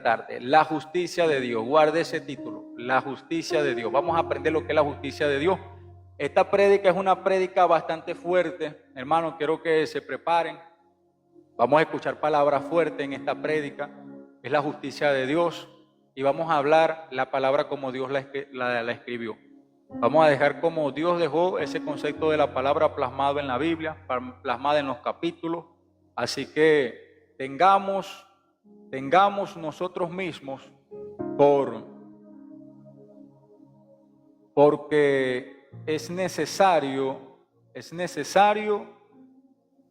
tarde. La justicia de Dios. Guarde ese título. La justicia de Dios. Vamos a aprender lo que es la justicia de Dios. Esta prédica es una prédica bastante fuerte. Hermanos, quiero que se preparen. Vamos a escuchar palabras fuertes en esta prédica. Es la justicia de Dios. Y vamos a hablar la palabra como Dios la escribió. Vamos a dejar como Dios dejó ese concepto de la palabra plasmado en la Biblia, plasmado en los capítulos. Así que tengamos nosotros mismos porque es necesario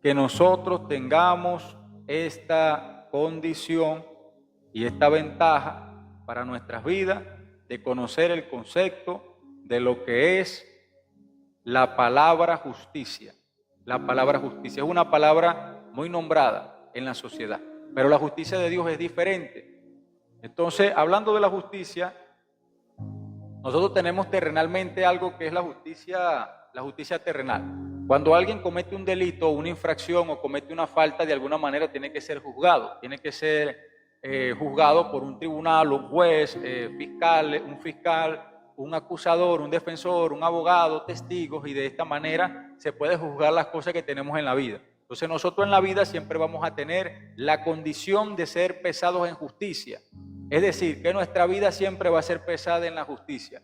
que nosotros tengamos esta condición y esta ventaja para nuestras vidas de conocer el concepto de lo que es la palabra justicia. La palabra justicia es una palabra muy nombrada en la sociedad, pero la justicia de Dios es diferente. Entonces, hablando de la justicia, nosotros tenemos terrenalmente algo que es la justicia terrenal. Cuando alguien comete un delito, una infracción o comete una falta, de alguna manera tiene que ser juzgado. Tiene que ser juzgado por un tribunal, un juez, un fiscal, un acusador, un defensor, un abogado, testigos, y de esta manera se puede juzgar las cosas que tenemos en la vida. Entonces nosotros en la vida siempre vamos a tener la condición de ser pesados en justicia. Es decir, que nuestra vida siempre va a ser pesada en la justicia.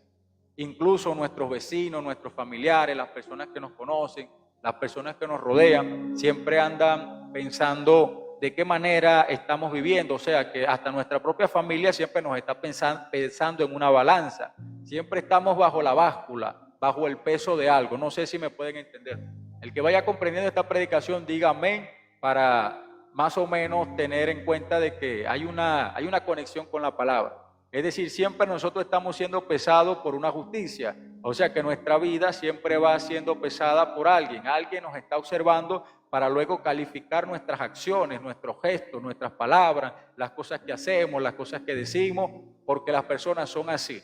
Incluso nuestros vecinos, nuestros familiares, las personas que nos conocen, las personas que nos rodean, siempre andan pensando de qué manera estamos viviendo. O sea, que hasta nuestra propia familia siempre nos está pensando en una balanza. Siempre estamos bajo la báscula, bajo el peso de algo. No sé si me pueden entender. El que vaya comprendiendo esta predicación, diga amén, para más o menos tener en cuenta de que hay una conexión con la palabra. Es decir, siempre nosotros estamos siendo pesados por una justicia. O sea que nuestra vida siempre va siendo pesada por alguien. Alguien nos está observando para luego calificar nuestras acciones, nuestros gestos, nuestras palabras, las cosas que hacemos, las cosas que decimos, porque las personas son así.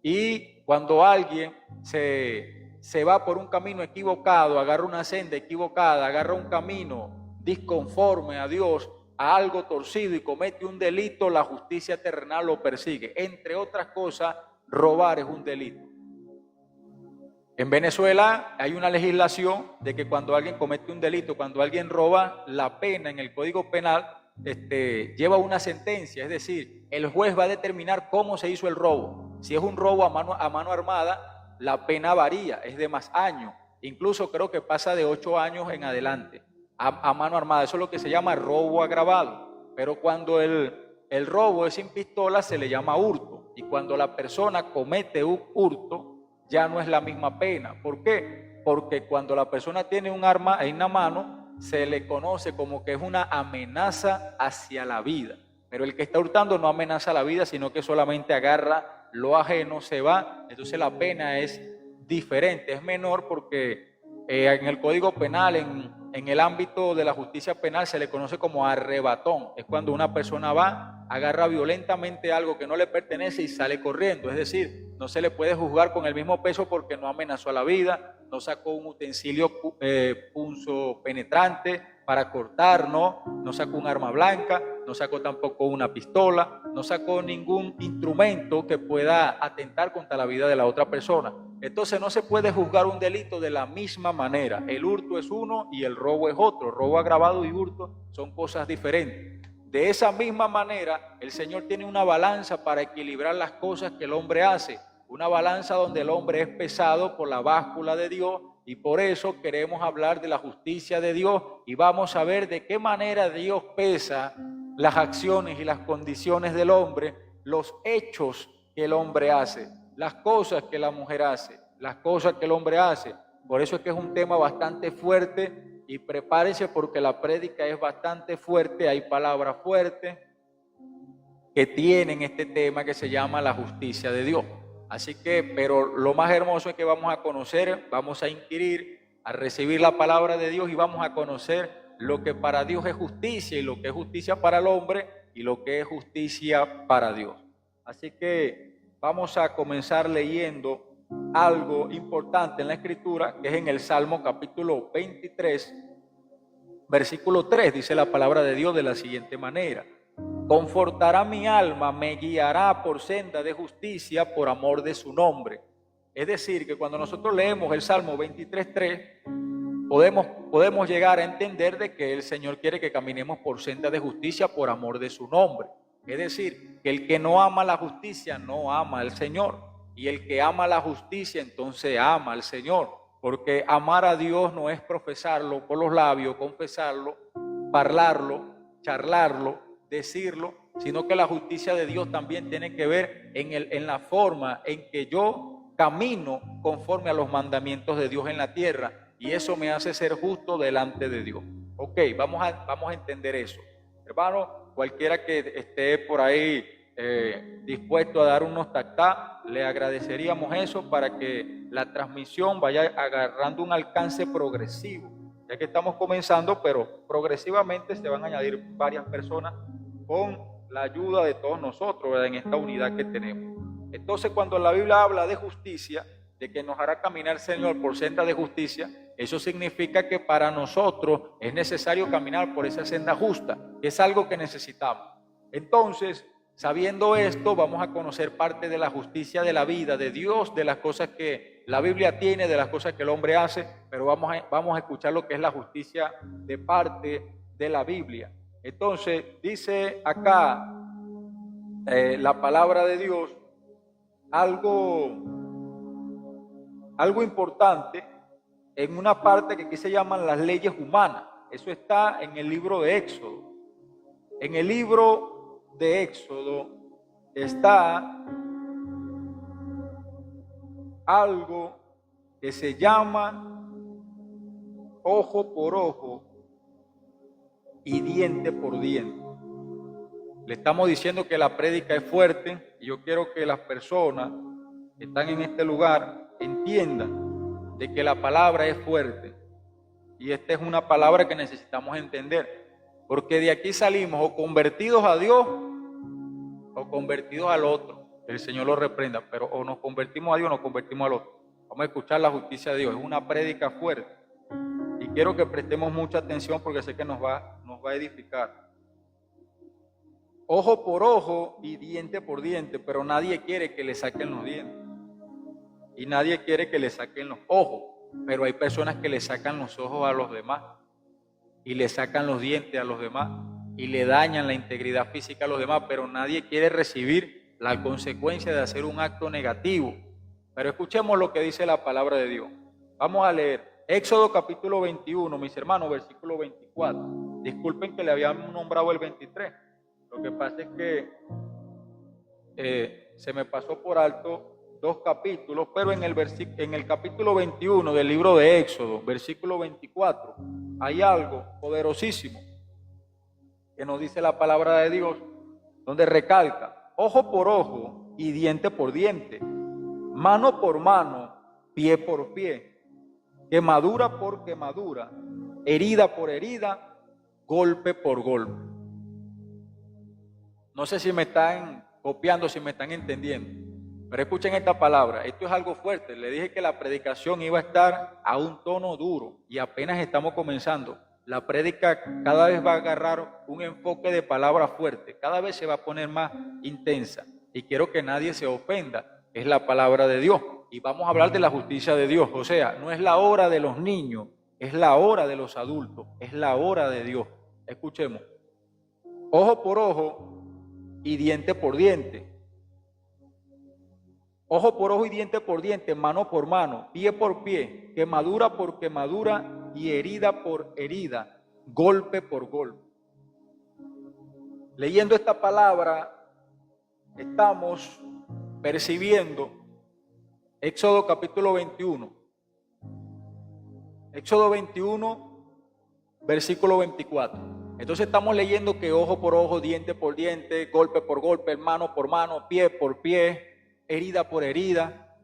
Y cuando alguien se va por un camino equivocado, agarra una senda equivocada, agarra un camino disconforme a Dios, a algo torcido y comete un delito, la justicia terrenal lo persigue. Entre otras cosas, robar es un delito. En Venezuela hay una legislación de que cuando alguien comete un delito, cuando alguien roba, la pena en el Código Penal lleva una sentencia. Es decir, el juez va a determinar cómo se hizo el robo. Si es un robo a mano armada, la pena varía, es de más años. Incluso creo que pasa de 8 años en adelante. A mano armada, eso es lo que se llama robo agravado. Pero cuando el robo es sin pistola, se le llama hurto. Y cuando la persona comete un hurto, ya no es la misma pena. ¿Por qué? Porque cuando la persona tiene un arma en la mano, se le conoce como que es una amenaza hacia la vida. Pero el que está hurtando no amenaza la vida, sino que solamente agarra lo ajeno, se va. Entonces la pena es diferente, es menor, porque en el Código Penal, en el ámbito de la justicia penal, se le conoce como arrebatón. Es cuando una persona va, agarra violentamente algo que no le pertenece y sale corriendo. Es decir, no se le puede juzgar con el mismo peso porque no amenazó a la vida, no sacó un utensilio punzo penetrante para cortar, no sacó un arma blanca, no sacó tampoco una pistola, no sacó ningún instrumento que pueda atentar contra la vida de la otra persona. Entonces no se puede juzgar un delito de la misma manera. El hurto es uno y el robo es otro. Robo agravado y hurto son cosas diferentes. De esa misma manera, el Señor tiene una balanza para equilibrar las cosas que el hombre hace. Una balanza donde el hombre es pesado por la báscula de Dios, y por eso queremos hablar de la justicia de Dios y vamos a ver de qué manera Dios pesa las acciones y las condiciones del hombre, los hechos que el hombre hace, las cosas que la mujer hace, las cosas que el hombre hace. Por eso es que es un tema bastante fuerte y prepárense porque la prédica es bastante fuerte, hay palabras fuertes que tienen este tema que se llama la justicia de Dios. Así que, pero lo más hermoso es que vamos a conocer, vamos a inquirir, a recibir la palabra de Dios y vamos a conocer lo que para Dios es justicia y lo que es justicia para el hombre y lo que es justicia para Dios. Así que vamos a comenzar leyendo algo importante en la Escritura, que es en el Salmo capítulo 23, versículo 3, dice la palabra de Dios de la siguiente manera: confortará mi alma, me guiará por senda de justicia por amor de su nombre. Es decir, que cuando nosotros leemos el Salmo 23:3, podemos llegar a entender de que el Señor quiere que caminemos por senda de justicia por amor de su nombre. Es decir, que el que no ama la justicia no ama al Señor, y el que ama la justicia entonces ama al Señor, porque amar a Dios no es profesarlo por los labios, confesarlo, parlarlo, charlarlo, decirlo, sino que la justicia de Dios también tiene que ver en la forma en que yo camino conforme a los mandamientos de Dios en la tierra, y eso me hace ser justo delante de Dios. Ok, vamos a entender eso. Hermano, cualquiera que esté por ahí dispuesto a dar unos tactá, le agradeceríamos eso para que la transmisión vaya agarrando un alcance progresivo, ya que estamos comenzando, pero progresivamente se van a añadir varias personas con la ayuda de todos nosotros, ¿verdad?, en esta unidad que tenemos. Entonces, cuando la Biblia habla de justicia, de que nos hará caminar el Señor por senda de justicia, eso significa que para nosotros es necesario caminar por esa senda justa, que es algo que necesitamos. Entonces, sabiendo esto, vamos a conocer parte de la justicia de la vida, de Dios, de las cosas que la Biblia tiene, de las cosas que el hombre hace, pero vamos a escuchar lo que es la justicia de parte de la Biblia. Entonces, dice acá la palabra de Dios algo importante en una parte que aquí se llaman las leyes humanas. Eso está en el libro de Éxodo. En el libro de Éxodo está algo que se llama ojo por ojo y diente por diente. Le estamos diciendo que la prédica es fuerte, y yo quiero que las personas que están en este lugar entiendan de que la palabra es fuerte, y esta es una palabra que necesitamos entender, porque de aquí salimos o convertidos a Dios o convertidos al otro. El Señor lo reprenda, pero o nos convertimos a Dios o nos convertimos al otro. Vamos a escuchar la justicia de Dios. Es una prédica fuerte, y quiero que prestemos mucha atención porque sé que nos va a edificar. Ojo por ojo y diente por diente, pero nadie quiere que le saquen los dientes y nadie quiere que le saquen los ojos, pero hay personas que le sacan los ojos a los demás y le sacan los dientes a los demás y le dañan la integridad física a los demás, pero nadie quiere recibir la consecuencia de hacer un acto negativo. Pero escuchemos lo que dice la palabra de Dios. Vamos a leer Éxodo capítulo 21, mis hermanos, versículo 24. Disculpen que le habíamos nombrado el 23. Lo que pasa es que se me pasó por alto dos capítulos, pero en el capítulo 21 del libro de Éxodo, versículo 24, hay algo poderosísimo que nos dice la palabra de Dios, donde recalca: ojo por ojo y diente por diente, mano por mano, pie por pie, quemadura por quemadura, herida por herida, golpe por golpe. No sé si me están copiando, si me están entendiendo, pero escuchen esta palabra. Esto es algo fuerte. Le dije que la predicación iba a estar a un tono duro y apenas estamos comenzando. La prédica cada vez va a agarrar un enfoque de palabra fuerte, cada vez se va a poner más intensa, y quiero que nadie se ofenda. Es la palabra de Dios y vamos a hablar de la justicia de Dios. O sea, no es la hora de los niños, es la hora de los adultos, es la hora de Dios. Escuchemos: ojo por ojo y diente por diente. Ojo por ojo y diente por diente, mano por mano, pie por pie, quemadura por quemadura y herida por herida, golpe por golpe. Leyendo esta palabra, estamos percibiendo Éxodo capítulo 21. Éxodo 21, versículo 24. Entonces estamos leyendo que ojo por ojo, diente por diente, golpe por golpe, mano por mano, pie por pie, herida por herida.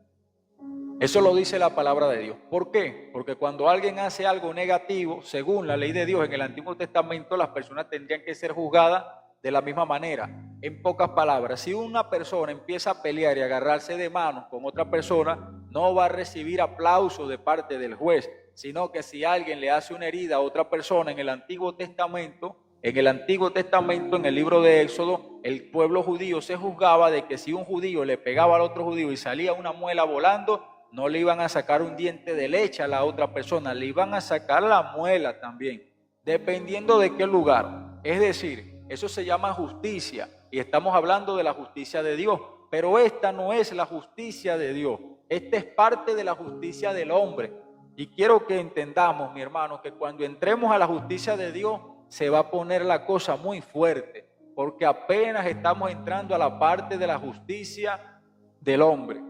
Eso lo dice la palabra de Dios. ¿Por qué? Porque cuando alguien hace algo negativo, según la ley de Dios en el Antiguo Testamento, las personas tendrían que ser juzgadas de la misma manera. En pocas palabras, si una persona empieza a pelear y agarrarse de manos con otra persona, no va a recibir aplauso de parte del juez, sino que si alguien le hace una herida a otra persona en el Antiguo Testamento, En el Antiguo Testamento, en el libro de Éxodo, el pueblo judío se juzgaba de que si un judío le pegaba al otro judío y salía una muela volando, no le iban a sacar un diente de leche a la otra persona, le iban a sacar la muela también, dependiendo de qué lugar. Es decir, eso se llama justicia y estamos hablando de la justicia de Dios, pero esta no es la justicia de Dios, esta es parte de la justicia del hombre. Y quiero que entendamos, mi hermano, que cuando entremos a la justicia de Dios se va a poner la cosa muy fuerte, porque apenas estamos entrando a la parte de la justicia del hombre.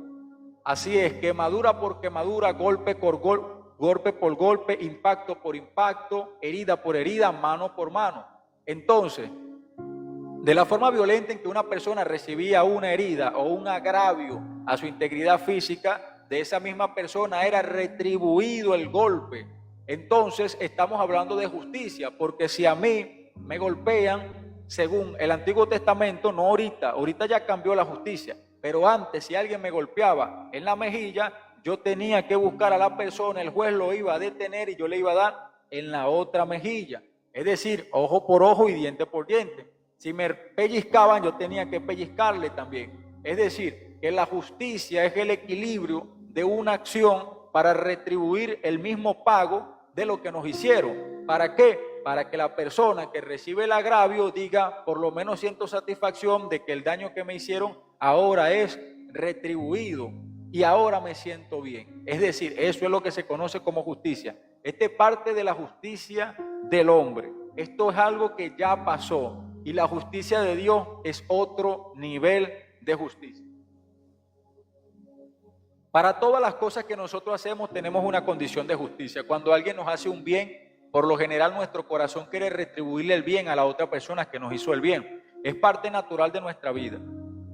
Así es, quemadura por quemadura, golpe por golpe, impacto por impacto, herida por herida, mano por mano. Entonces, de la forma violenta en que una persona recibía una herida o un agravio a su integridad física, de esa misma persona era retribuido el golpe. Entonces estamos hablando de justicia, porque si a mí me golpean, según el Antiguo Testamento, no ahorita ya cambió la justicia, pero antes si alguien me golpeaba en la mejilla, yo tenía que buscar a la persona, el juez lo iba a detener y yo le iba a dar en la otra mejilla. Es decir, ojo por ojo y diente por diente. Si me pellizcaban, yo tenía que pellizcarle también. Es decir, que la justicia es el equilibrio de una acción para retribuir el mismo pago de lo que nos hicieron. ¿Para qué? Para que la persona que recibe el agravio diga, por lo menos siento satisfacción de que el daño que me hicieron ahora es retribuido y ahora me siento bien. Es decir, eso es lo que se conoce como justicia. Esta es parte de la justicia del hombre. Esto es algo que ya pasó y la justicia de Dios es otro nivel de justicia. Para todas las cosas que nosotros hacemos tenemos una condición de justicia. Cuando alguien nos hace un bien, por lo general nuestro corazón quiere retribuirle el bien a la otra persona que nos hizo el bien. Es parte natural de nuestra vida.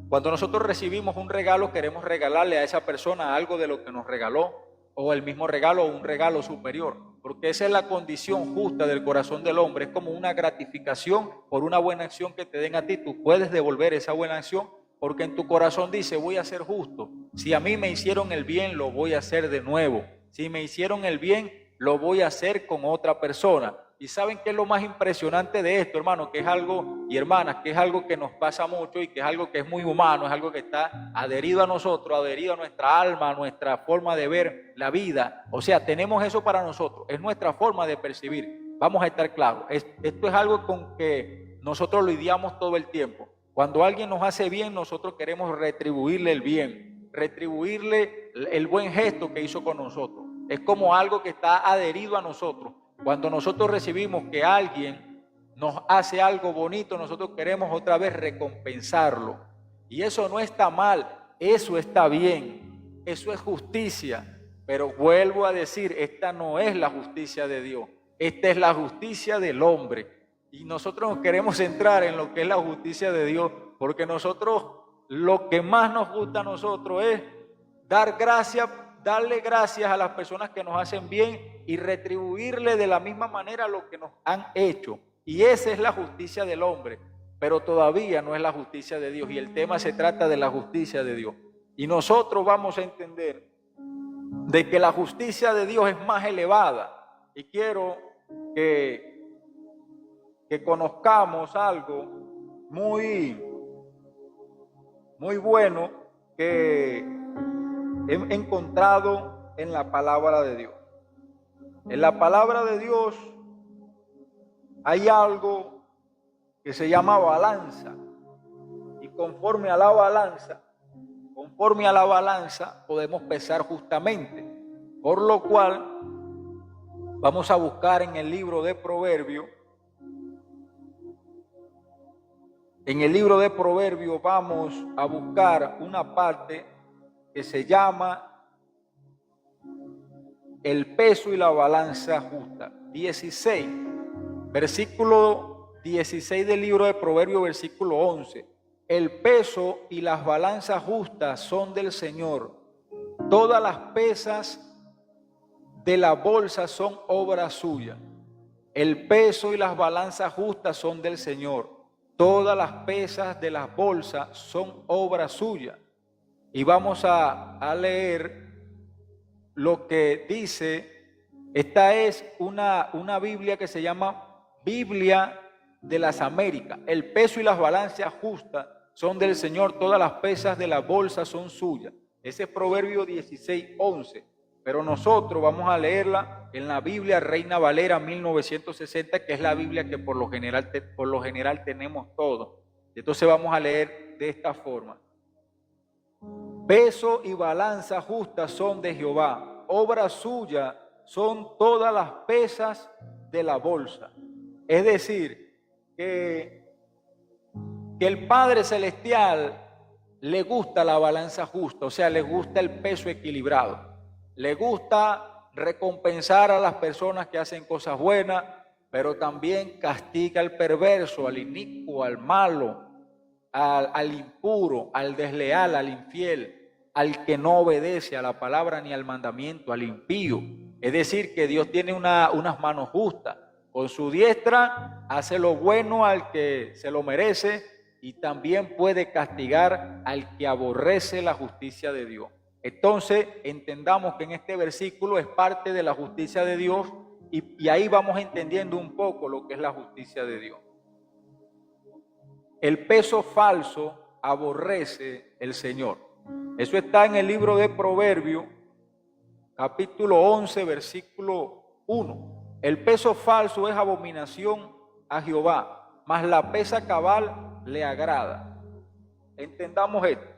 Cuando nosotros recibimos un regalo, queremos regalarle a esa persona algo de lo que nos regaló, o el mismo regalo o un regalo superior, porque esa es la condición justa del corazón del hombre. Es como una gratificación por una buena acción que te den a ti. Tú puedes devolver esa buena acción porque en tu corazón dice, voy a ser justo. Si a mí me hicieron el bien, lo voy a hacer de nuevo. Si me hicieron el bien, lo voy a hacer con otra persona. Y ¿saben qué es lo más impresionante de esto, hermano? Que es algo, y hermanas, que es algo que nos pasa mucho y que es algo que es muy humano, es algo que está adherido a nosotros, adherido a nuestra alma, a nuestra forma de ver la vida. O sea, tenemos eso para nosotros, es nuestra forma de percibir. Vamos a estar claros, esto es algo con que nosotros lidiamos todo el tiempo. Cuando alguien nos hace bien, nosotros queremos retribuirle el bien, retribuirle el buen gesto que hizo con nosotros. Es como algo que está adherido a nosotros. Cuando nosotros recibimos que alguien nos hace algo bonito, nosotros queremos otra vez recompensarlo. Y eso no está mal, eso está bien, eso es justicia. Pero vuelvo a decir, esta no es la justicia de Dios, esta es la justicia del hombre. Y nosotros nos queremos centrar en lo que es la justicia de Dios, porque nosotros, lo que más nos gusta a nosotros es darle gracias a las personas que nos hacen bien y retribuirle de la misma manera lo que nos han hecho. Y esa es la justicia del hombre, pero todavía no es la justicia de Dios. Y el tema se trata de la justicia de Dios. Y nosotros vamos a entender de que la justicia de Dios es más elevada. Y quiero que conozcamos algo muy bueno que he encontrado en la palabra de Dios. En la palabra de Dios hay algo que se llama balanza. Y conforme a la balanza podemos pesar justamente. Por lo cual vamos a buscar en el libro de Proverbios. En el libro de Proverbios vamos a buscar una parte que se llama el peso y la balanza justa. 16, versículo 16 del libro de Proverbios, versículo 11. El peso y las balanzas justas son del Señor. Todas las pesas de la bolsa son obra suya. El peso y las balanzas justas son del Señor. Todas las pesas de las bolsas son obra suya. Y vamos a leer lo que dice. Esta es una Biblia que se llama Biblia de las Américas. El peso y las balanzas justas son del Señor, todas las pesas de la bolsa son suyas. Ese es Proverbio 16:11. Pero nosotros vamos a leerla en la Biblia Reina Valera 1960, que es la Biblia que por lo general tenemos todos. Entonces vamos a leer de esta forma. Peso y balanza justa son de Jehová, obra suya son todas las pesas de la bolsa. Es decir, que el Padre Celestial le gusta la balanza justa, o sea, le gusta el peso equilibrado. Le gusta recompensar a las personas que hacen cosas buenas, pero también castiga al perverso, al inicuo, al malo, al impuro, al desleal, al infiel, al que no obedece a la palabra ni al mandamiento, al impío. Es decir, que Dios tiene unas manos justas. Con su diestra hace lo bueno al que se lo merece y también puede castigar al que aborrece la justicia de Dios. Entonces entendamos que en este versículo es parte de la justicia de Dios y ahí vamos entendiendo un poco lo que es la justicia de Dios. El peso falso aborrece el Señor. Eso está en el libro de Proverbios, capítulo 11, versículo 1. El peso falso es abominación a Jehová, mas la pesa cabal le agrada. Entendamos esto.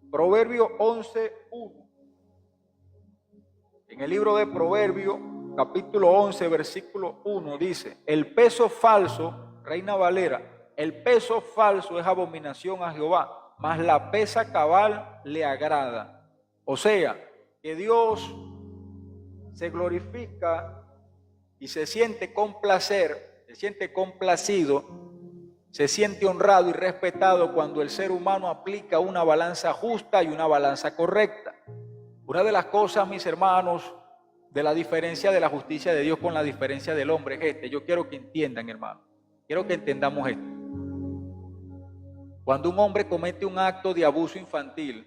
Proverbios 11:1. En el libro de Proverbios, capítulo 11, versículo 1, dice: el peso falso, Reina Valera, el peso falso es abominación a Jehová, mas la pesa cabal le agrada. O sea, que Dios se glorifica y se siente con placer, se siente complacido, se siente honrado y respetado cuando el ser humano aplica una balanza justa y una balanza correcta. Una de las cosas, mis hermanos, de la diferencia de la justicia de Dios con la diferencia del hombre es este. Yo quiero que entiendan, hermano. Quiero que entendamos esto. Cuando un hombre comete un acto de abuso infantil,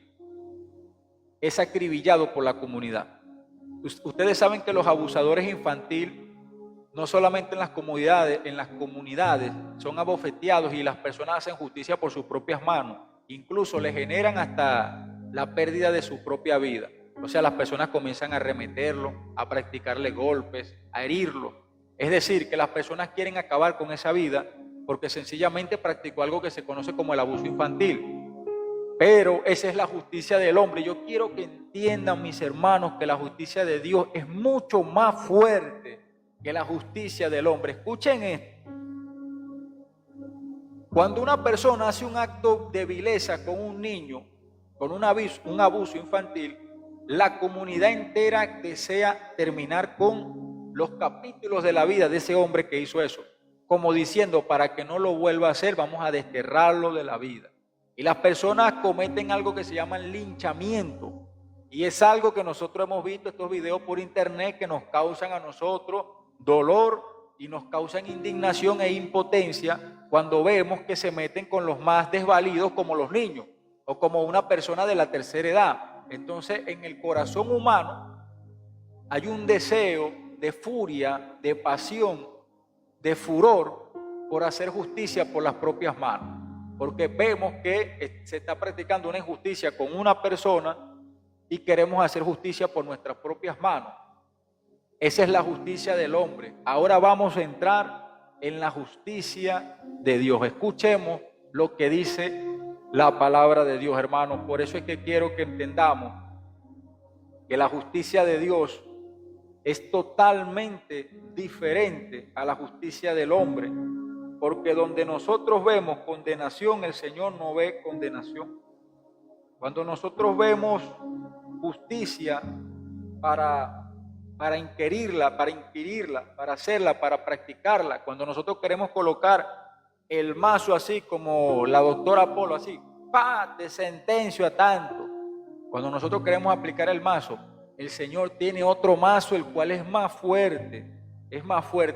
es acribillado por la comunidad. Ustedes saben que los abusadores infantiles no solamente en las comunidades son abofeteados y las personas hacen justicia por sus propias manos, incluso le generan hasta la pérdida de su propia vida. O sea, las personas comienzan a arremeterlo, a practicarle golpes, a herirlo. Es decir, que las personas quieren acabar con esa vida porque sencillamente practicó algo que se conoce como el abuso infantil. Pero esa es la justicia del hombre. Yo quiero que entiendan, mis hermanos, que la justicia de Dios es mucho más fuerte que la justicia del hombre. Escuchen esto. Cuando una persona hace un acto de vileza con un niño, con un abuso infantil, la comunidad entera desea terminar con los capítulos de la vida de ese hombre que hizo eso, como diciendo, para que no lo vuelva a hacer, vamos a desterrarlo de la vida. Y las personas cometen algo que se llama linchamiento, y es algo que nosotros hemos visto, estos videos por internet que nos causan a nosotros dolor y nos causan indignación e impotencia cuando vemos que se meten con los más desvalidos como los niños o como una persona de la tercera edad. Entonces, en el corazón humano hay un deseo de furia, de pasión, de furor por hacer justicia por las propias manos, porque vemos que se está practicando una injusticia con una persona y queremos hacer justicia por nuestras propias manos. Esa es la justicia del hombre. Ahora vamos a entrar en la justicia de Dios. Escuchemos lo que dice la palabra de Dios, hermanos. Por eso es que quiero que entendamos que la justicia de Dios es totalmente diferente a la justicia del hombre, porque donde nosotros vemos condenación, el Señor no ve condenación. Cuando nosotros vemos justicia para inquirirla, para hacerla, para practicarla, cuando nosotros queremos colocar el mazo así como la doctora Polo, así, ¡pa!, te sentencio a tanto. Cuando nosotros queremos aplicar el mazo, el Señor tiene otro mazo, el cual es más fuerte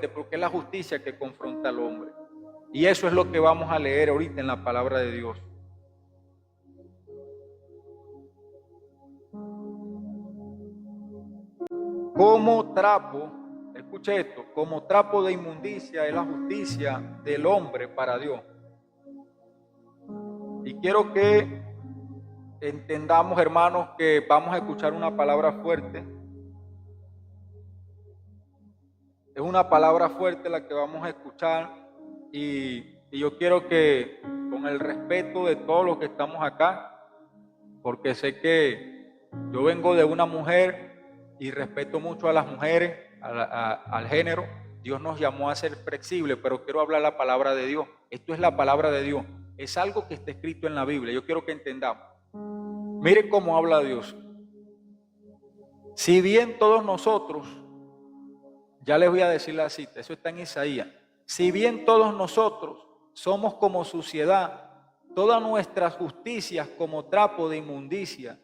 porque es la justicia que confronta al hombre. Y eso es lo que vamos a leer ahorita en la palabra de Dios. Como trapo escuche esto, como trapo de inmundicia es la justicia del hombre para Dios. Y quiero que entendamos, hermanos, que vamos a escuchar una palabra fuerte. Es una palabra fuerte la que vamos a escuchar y yo quiero que, con el respeto de todos los que estamos acá, porque sé que yo vengo de una mujer y respeto mucho a las mujeres, al género. Dios nos llamó a ser flexibles, pero quiero hablar la palabra de Dios. Esto es la palabra de Dios. Es algo que está escrito en la Biblia. Yo quiero que entendamos. Mire cómo habla Dios. Si bien todos nosotros, ya les voy a decir la cita, eso está en Isaías. Si bien todos nosotros somos como suciedad, todas nuestras justicias como trapo de inmundicia,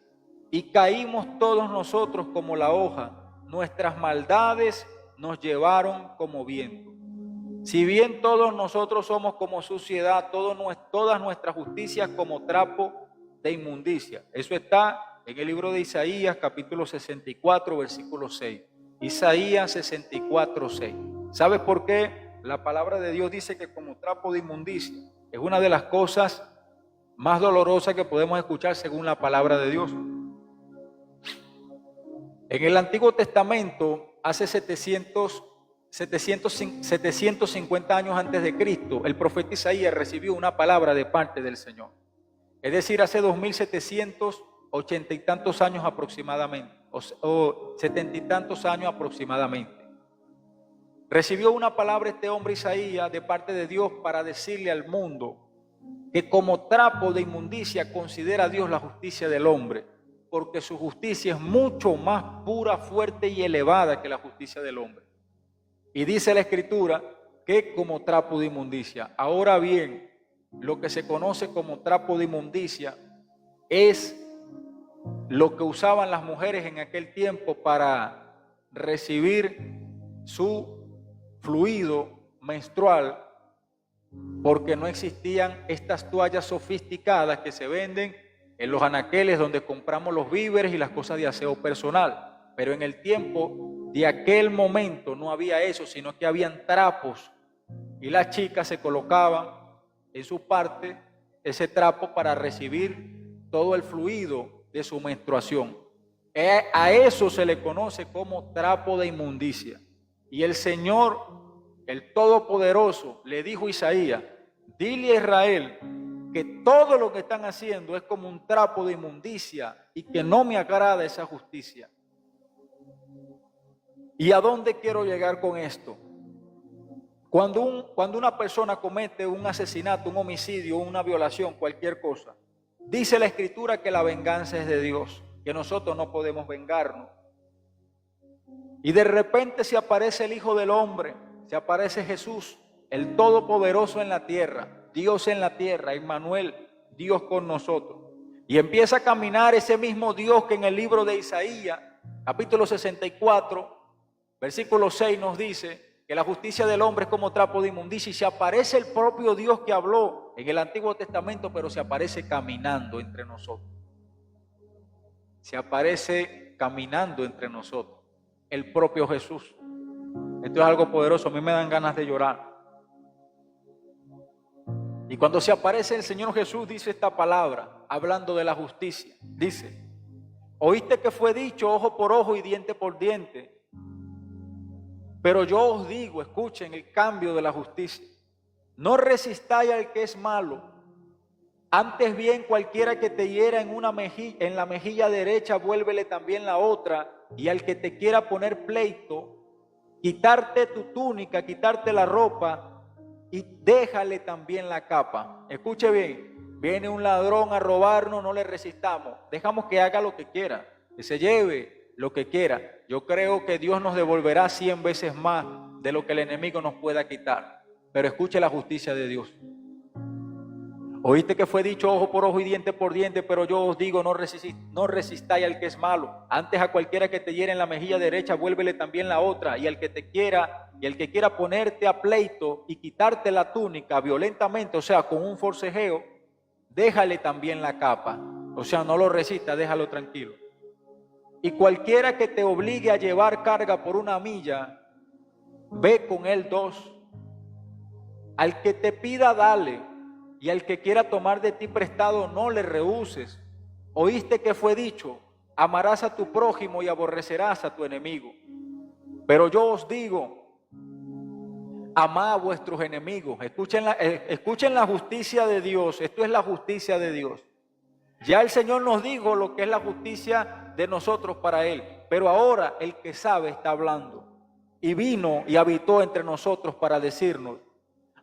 y caímos todos nosotros como la hoja, nuestras maldades nos llevaron como viento. Si bien todos nosotros somos como suciedad, todas nuestras justicias como trapo de inmundicia. Eso está en el libro de Isaías, capítulo 64, versículo 6. Isaías 64, 6. ¿Sabes por qué? La palabra de Dios dice que como trapo de inmundicia es una de las cosas más dolorosas que podemos escuchar según la palabra de Dios. En el Antiguo Testamento, hace 750 años antes de Cristo, el profeta Isaías recibió una palabra de parte del Señor. Es decir, hace 2780 y tantos años aproximadamente, o 70 y tantos años aproximadamente. Recibió una palabra este hombre Isaías de parte de Dios para decirle al mundo que como trapo de inmundicia considera a Dios la justicia del hombre, porque su justicia es mucho más pura, fuerte y elevada que la justicia del hombre. Y dice la Escritura que como trapo de inmundicia. Ahora bien, lo que se conoce como trapo de inmundicia es lo que usaban las mujeres en aquel tiempo para recibir su fluido menstrual, porque no existían estas toallas sofisticadas que se venden en los anaqueles donde compramos los víveres y las cosas de aseo personal. Pero en el tiempo de aquel momento no había eso, sino que habían trapos y las chicas se colocaban en su parte ese trapo para recibir todo el fluido de su menstruación. A eso se le conoce como trapo de inmundicia. Y el Señor, el Todopoderoso, le dijo a Isaías: dile a Israel que todo lo que están haciendo es como un trapo de inmundicia y que no me agrada esa justicia. ¿Y a dónde quiero llegar con esto? Cuando una persona comete un asesinato, un homicidio, una violación, cualquier cosa, dice la Escritura que la venganza es de Dios, que nosotros no podemos vengarnos. Y de repente se aparece el Hijo del Hombre, se aparece Jesús, el Todopoderoso en la tierra, Dios en la tierra, Emmanuel, Dios con nosotros. Y empieza a caminar ese mismo Dios que en el libro de Isaías, capítulo 64, versículo 6 nos dice que la justicia del hombre es como trapo de inmundicia, y se aparece el propio Dios que habló en el Antiguo Testamento, pero se aparece caminando entre nosotros. Se aparece caminando entre nosotros, el propio Jesús. Esto es algo poderoso, a mí me dan ganas de llorar. Y cuando se aparece el Señor Jesús, dice esta palabra, hablando de la justicia. Dice: oíste que fue dicho ojo por ojo y diente por diente. Pero yo os digo, escuchen el cambio de la justicia: no resistáis al que es malo. Antes bien, cualquiera que te hiera en la mejilla derecha, vuélvele también la otra. Y al que te quiera poner pleito, quitarte tu túnica, quitarte la ropa, y déjale también la capa. Escuche bien, viene un ladrón a robarnos, no le resistamos, dejamos que haga lo que quiera, que se lleve lo que quiera. Yo creo que Dios nos devolverá 100 veces más de lo que el enemigo nos pueda quitar. Pero escuche la justicia de Dios. Oíste que fue dicho ojo por ojo y diente por diente, pero yo os digo, no resistáis al que es malo. Antes a cualquiera que te hiere en la mejilla derecha, vuélvele también la otra. Y el que quiera ponerte a pleito y quitarte la túnica violentamente, o sea, con un forcejeo, déjale también la capa. O sea, no lo resistas, déjalo tranquilo. Y cualquiera que te obligue a llevar carga por una milla, ve con él dos. Al que te pida, dale, y al que quiera tomar de ti prestado, no le rehuses. Oíste que fue dicho, amarás a tu prójimo y aborrecerás a tu enemigo. Pero yo os digo, amad a vuestros enemigos. Escuchen la justicia de Dios. Esto es la justicia de Dios. Ya el Señor nos dijo lo que es la justicia de nosotros para Él. Pero ahora el que sabe está hablando. Y vino y habitó entre nosotros para decirnos,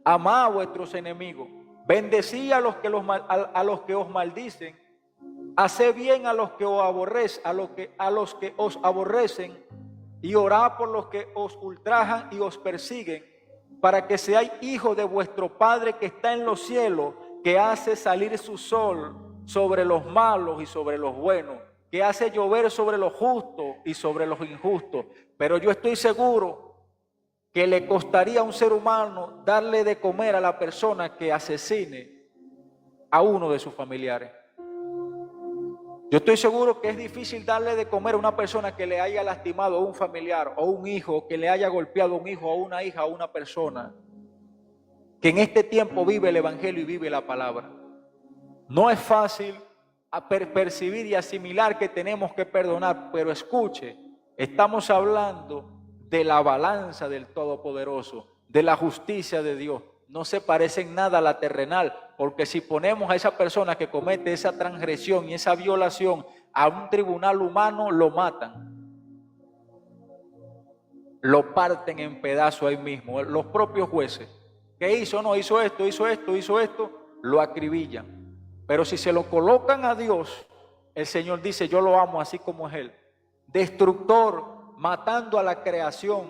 amad a vuestros enemigos, bendecid a los que os maldicen, haced bien a los que os aborrecen, a los que os aborrecen, y orad por los que os ultrajan y os persiguen, para que seáis hijos de vuestro Padre que está en los cielos, que hace salir su sol sobre los malos y sobre los buenos, que hace llover sobre los justos y sobre los injustos. Pero yo estoy seguro que le costaría a un ser humano darle de comer a la persona que asesine a uno de sus familiares. Yo estoy seguro que es difícil darle de comer a una persona que le haya lastimado a un familiar o un hijo, que le haya golpeado a un hijo, a una hija, a una persona que en este tiempo vive el Evangelio y vive la palabra. No es fácil percibir y asimilar que tenemos que perdonar, pero escuche, estamos hablando de la balanza del Todopoderoso, de la justicia de Dios. No se parece en nada a la terrenal, porque si ponemos a esa persona que comete esa transgresión y esa violación a un tribunal humano, lo matan. Lo parten en pedazos ahí mismo, los propios jueces. ¿Qué hizo? No, hizo esto, lo acribillan. Pero si se lo colocan a Dios, el Señor dice, yo lo amo así como es Él. Destructor, matando a la creación,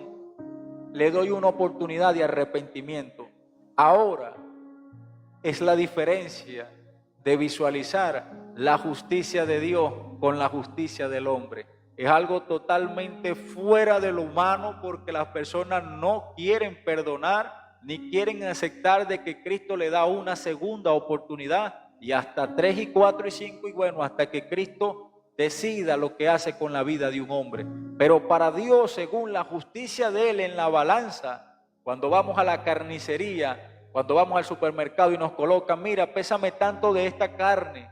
le doy una oportunidad de arrepentimiento. Ahora es la diferencia de visualizar la justicia de Dios con la justicia del hombre. Es algo totalmente fuera de lo humano, porque las personas no quieren perdonar ni quieren aceptar de que Cristo le da una segunda oportunidad, y hasta 3 y 4 y 5 y bueno, hasta que Cristo decida lo que hace con la vida de un hombre. Pero para Dios, según la justicia de Él en la balanza, cuando vamos a la carnicería, cuando vamos al supermercado y nos colocan, mira, pésame tanto de esta carne.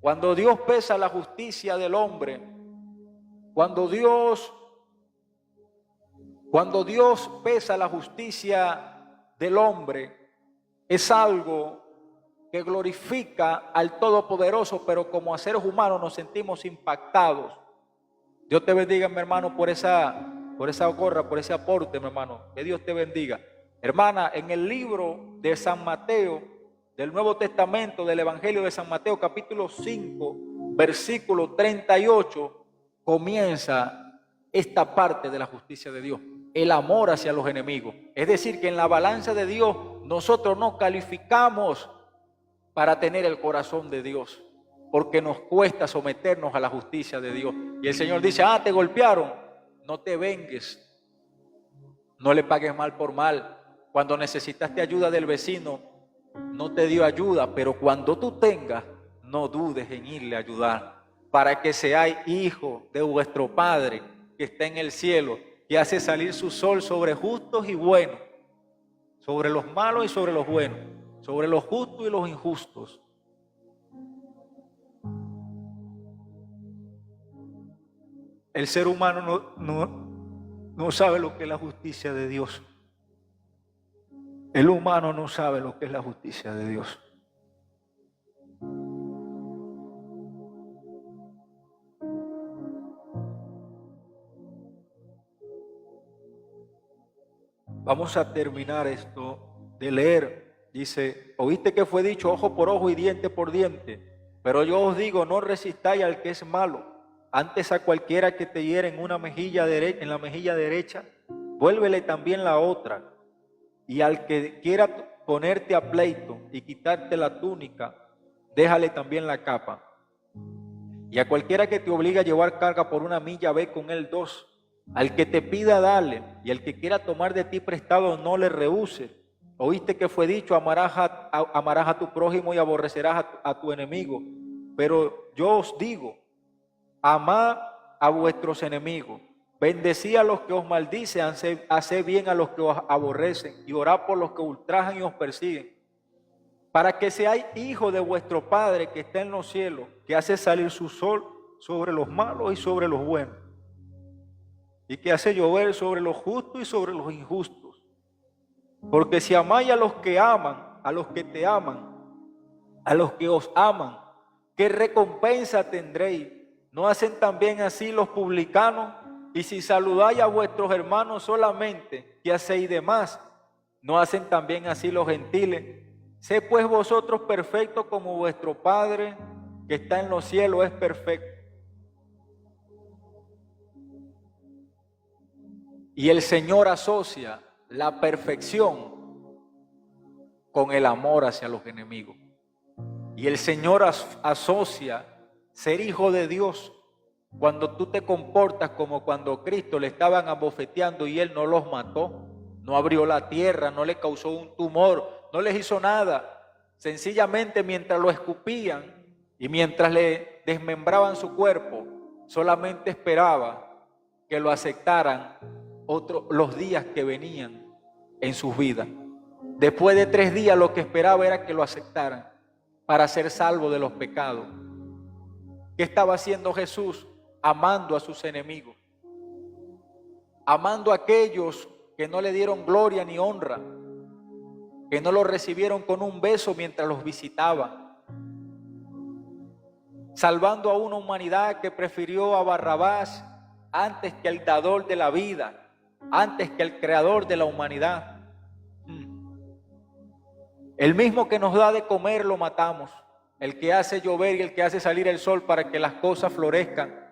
Cuando Dios pesa la justicia del hombre, cuando Dios pesa la justicia del hombre, es algo que glorifica al Todopoderoso, pero como seres humanos nos sentimos impactados. Dios te bendiga, mi hermano, por esa gorra, por ese aporte, mi hermano. Que Dios te bendiga. Hermana, en el libro de San Mateo, del Nuevo Testamento, del Evangelio de San Mateo, capítulo 5, versículo 38, comienza esta parte de la justicia de Dios, el amor hacia los enemigos. Es decir, que en la balanza de Dios nosotros no calificamos para tener el corazón de Dios, porque nos cuesta someternos a la justicia de Dios. Y el Señor dice, te golpearon, no te vengues, no le pagues mal por mal. Cuando necesitaste ayuda del vecino, no te dio ayuda, pero cuando tú tengas, no dudes en irle a ayudar, para que seáis hijos de vuestro Padre que está en el cielo, que hace salir su sol sobre justos y buenos, sobre los malos y sobre los buenos, sobre los justos y los injustos. El ser humano no sabe lo que es la justicia de Dios. El humano no sabe lo que es la justicia de Dios. Vamos a terminar esto de leer. Dice, oíste que fue dicho ojo por ojo y diente por diente, pero yo os digo, no resistáis al que es malo. Antes a cualquiera que te hiere en la mejilla derecha, vuélvele también la otra. Y al que quiera ponerte a pleito y quitarte la túnica, déjale también la capa. Y a cualquiera que te obligue a llevar carga por 1 milla, ve con él 2. Al que te pida, dale, y al que quiera tomar de ti prestado, no le rehuses. Oíste que fue dicho, amarás a tu prójimo y aborrecerás a tu enemigo. Pero yo os digo, amad a vuestros enemigos, Bendecid a los que os maldicen, haced bien a los que os aborrecen, y orad por los que ultrajan y os persiguen, para que seáis hijos de vuestro Padre que está en los cielos, que hace salir su sol sobre los malos y sobre los buenos, y que hace llover sobre los justos y sobre los injustos. Porque si amáis a los que aman, a los que te aman, a los que os aman, ¿qué recompensa tendréis? ¿No hacen también así los publicanos? Y si saludáis a vuestros hermanos solamente, ¿qué hacéis de más? ¿No hacen también así los gentiles? Sed pues vosotros perfectos como vuestro Padre que está en los cielos es perfecto. Y el Señor asocia la perfección con el amor hacia los enemigos. Y el Señor asocia ser hijo de Dios cuando tú te comportas como cuando Cristo le estaban abofeteando y Él no los mató, no abrió la tierra, no le causó un tumor, no les hizo nada. Sencillamente mientras lo escupían y mientras le desmembraban su cuerpo, solamente esperaba que lo aceptaran los días que venían en sus vidas. Después de 3 días lo que esperaba era que lo aceptaran para ser salvo de los pecados. ¿Qué estaba haciendo Jesús? Amando a sus enemigos, amando a aquellos que no le dieron gloria ni honra, que no lo recibieron con un beso mientras los visitaba, salvando a una humanidad que prefirió a Barrabás antes que al dador de la vida, antes que al creador de la humanidad. El mismo que nos da de comer lo matamos, el que hace llover y el que hace salir el sol para que las cosas florezcan.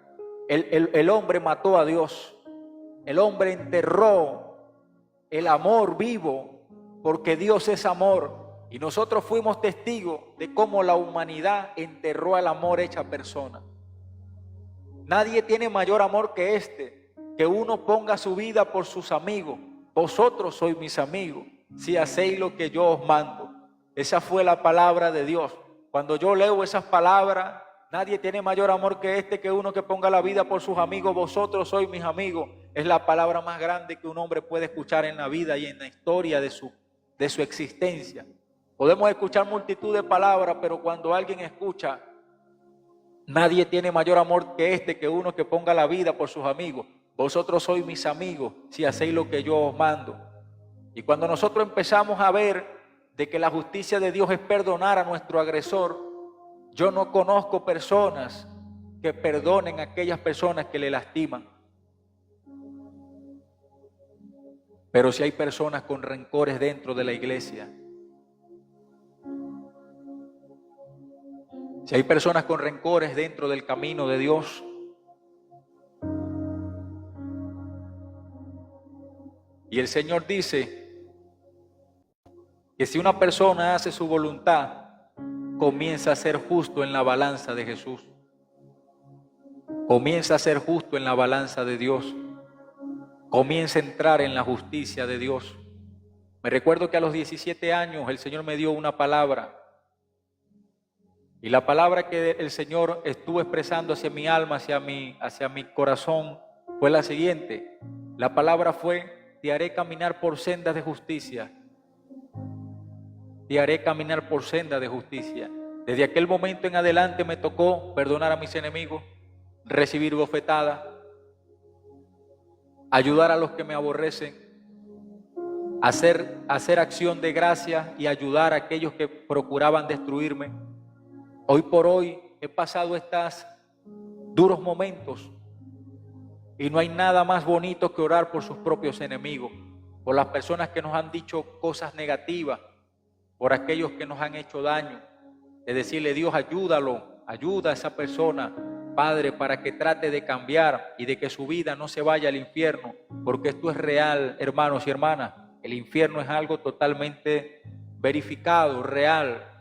El hombre mató a Dios, el hombre enterró el amor vivo, porque Dios es amor, y nosotros fuimos testigos de cómo la humanidad enterró al amor hecha persona. Nadie tiene mayor amor que este, que uno ponga su vida por sus amigos. Vosotros sois mis amigos, si hacéis lo que yo os mando. Esa fue la palabra de Dios. Cuando yo leo esas palabras, nadie tiene mayor amor que este, que uno que ponga la vida por sus amigos. Vosotros sois mis amigos. Es la palabra más grande que un hombre puede escuchar en la vida y en la historia de su existencia. Podemos escuchar multitud de palabras, pero cuando alguien escucha, nadie tiene mayor amor que este, que uno que ponga la vida por sus amigos. Vosotros sois mis amigos si hacéis lo que yo os mando. Y cuando nosotros empezamos a ver de que la justicia de Dios es perdonar a nuestro agresor, yo no conozco personas que perdonen a aquellas personas que le lastiman. Pero si hay personas con rencores dentro de la iglesia, si hay personas con rencores dentro del camino de Dios, y el Señor dice que si una persona hace su voluntad, comienza a ser justo en la balanza de Jesús. Comienza a ser justo en la balanza de Dios. Comienza a entrar en la justicia de Dios. Me recuerdo que a los 17 años el Señor me dio una palabra. Y la palabra que el Señor estuvo expresando hacia mi alma, hacia mi corazón, fue la siguiente. La palabra fue: te haré caminar por sendas de justicia. Te haré caminar por senda de justicia. Desde aquel momento en adelante me tocó perdonar a mis enemigos, recibir bofetadas, ayudar a los que me aborrecen, hacer acción de gracia y ayudar a aquellos que procuraban destruirme. Hoy por hoy he pasado estos duros momentos y no hay nada más bonito que orar por sus propios enemigos, por las personas que nos han dicho cosas negativas, por aquellos que nos han hecho daño, de decirle: Dios, ayúdalo, ayuda a esa persona, Padre, para que trate de cambiar y de que su vida no se vaya al infierno, porque esto es real, hermanos y hermanas. El infierno es algo totalmente verificado, real.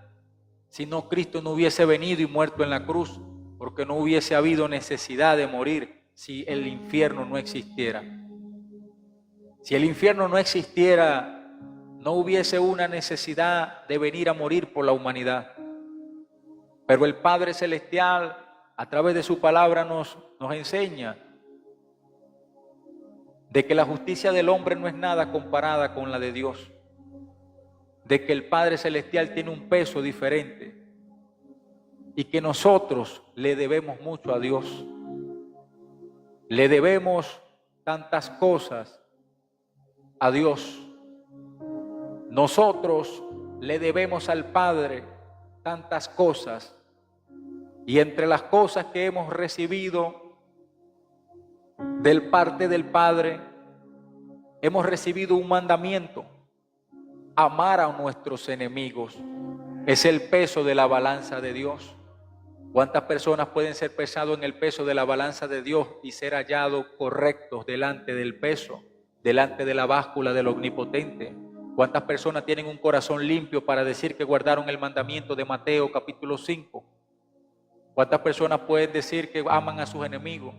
Si no, Cristo no hubiese venido y muerto en la cruz, porque no hubiese habido necesidad de morir si el infierno no existiera. Si el infierno no existiera, no hubiese una necesidad de venir a morir por la humanidad. Pero el Padre Celestial, a través de su palabra, nos enseña de que la justicia del hombre no es nada comparada con la de Dios, de que el Padre Celestial tiene un peso diferente y que nosotros le debemos mucho a Dios. Le debemos tantas cosas a Dios. Nosotros le debemos al Padre tantas cosas, y entre las cosas que hemos recibido del parte del Padre, hemos recibido un mandamiento: amar a nuestros enemigos. Es el peso de la balanza de Dios. ¿Cuántas personas pueden ser pesados en el peso de la balanza de Dios y ser hallados correctos delante del peso, delante de la báscula del Omnipotente? ¿Cuántas personas tienen un corazón limpio para decir que guardaron el mandamiento de Mateo capítulo 5? ¿Cuántas personas pueden decir que aman a sus enemigos?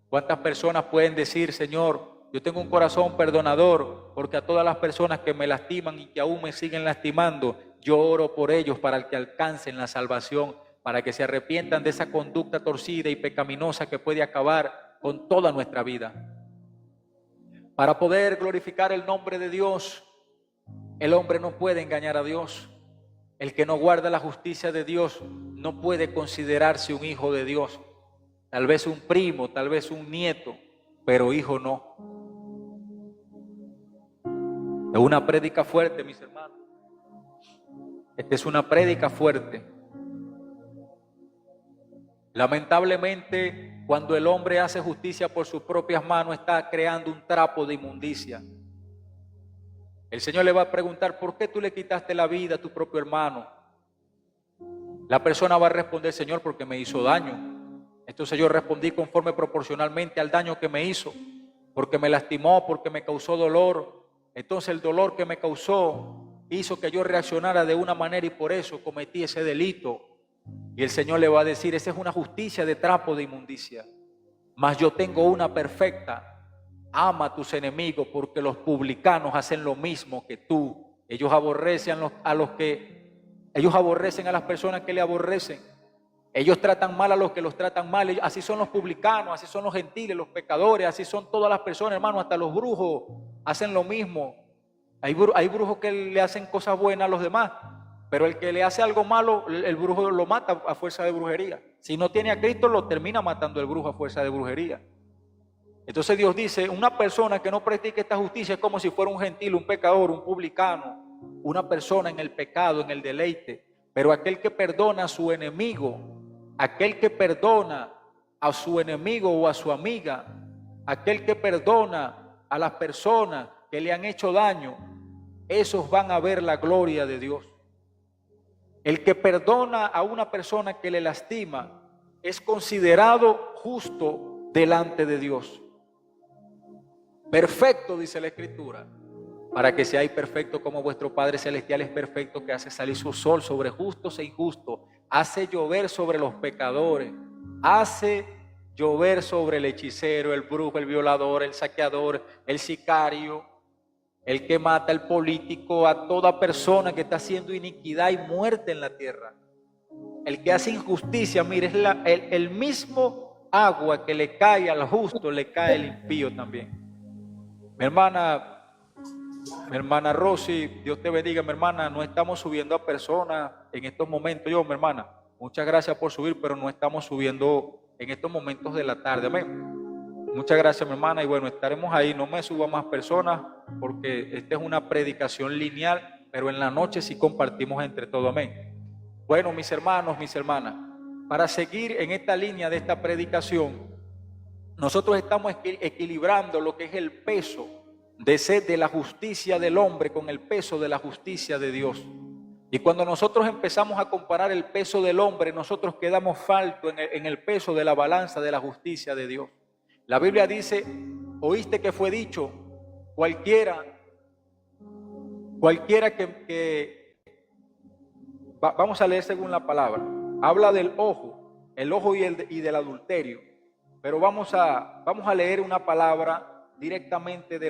¿Cuántas personas pueden decir: Señor, yo tengo un corazón perdonador, porque a todas las personas que me lastiman y que aún me siguen lastimando, yo oro por ellos para que alcancen la salvación, para que se arrepientan de esa conducta torcida y pecaminosa que puede acabar con toda nuestra vida? Para poder glorificar el nombre de Dios, el hombre no puede engañar a Dios. El que no guarda la justicia de Dios no puede considerarse un hijo de Dios. Tal vez un primo, tal vez un nieto, pero hijo no. Es una prédica fuerte, mis hermanos. Esta es una prédica fuerte. Lamentablemente, cuando el hombre hace justicia por sus propias manos, está creando un trapo de inmundicia. El Señor le va a preguntar: ¿por qué tú le quitaste la vida a tu propio hermano? La persona va a responder: Señor, porque me hizo daño. Entonces yo respondí conforme proporcionalmente al daño que me hizo, porque me lastimó, porque me causó dolor. Entonces el dolor que me causó hizo que yo reaccionara de una manera y por eso cometí ese delito. Y el Señor le va a decir: esa es una justicia de trapo de inmundicia. Mas yo tengo una perfecta: ama a tus enemigos, porque los publicanos hacen lo mismo que tú. Ellos aborrecen ellos aborrecen a las personas que le aborrecen. Ellos tratan mal a los que los tratan mal. Así son los publicanos, así son los gentiles, los pecadores, así son todas las personas, hermano. Hasta los brujos hacen lo mismo. Hay brujos que le hacen cosas buenas a los demás, pero el que le hace algo malo, el brujo lo mata a fuerza de brujería. Si no tiene a Cristo, lo termina matando el brujo a fuerza de brujería. Entonces Dios dice: una persona que no practique esta justicia es como si fuera un gentil, un pecador, un publicano, una persona en el pecado, en el deleite. Pero aquel que perdona a su enemigo, aquel que perdona a su enemigo o a su amiga, aquel que perdona a las personas que le han hecho daño, esos van a ver la gloria de Dios. El que perdona a una persona que le lastima es considerado justo delante de Dios. Perfecto, dice la Escritura, para que seáis perfectos como vuestro Padre Celestial es perfecto, que hace salir su sol sobre justos e injustos, hace llover sobre los pecadores, hace llover sobre el hechicero, el brujo, el violador, el saqueador, el sicario, el que mata, el político, a toda persona que está haciendo iniquidad y muerte en la tierra. El que hace injusticia, mire, es el mismo agua que le cae al justo, le cae al impío también. Mi hermana Rosy, Dios te bendiga, mi hermana. No estamos subiendo a personas en estos momentos. Mi hermana, muchas gracias por subir, pero no estamos subiendo en estos momentos de la tarde. Amén. Muchas gracias, mi hermana. Y bueno, estaremos ahí. No me suba más personas porque esta es una predicación lineal, pero en la noche sí compartimos entre todos. Amén. Bueno, mis hermanos, mis hermanas, para seguir en esta línea de esta predicación, nosotros estamos equilibrando lo que es el peso de la justicia del hombre con el peso de la justicia de Dios. Y cuando nosotros empezamos a comparar el peso del hombre, nosotros quedamos faltos en el peso de la balanza de la justicia de Dios. La Biblia dice: oíste que fue dicho, cualquiera que vamos a leer según la palabra, habla del ojo, el ojo y del adulterio. Pero vamos a leer una palabra directamente de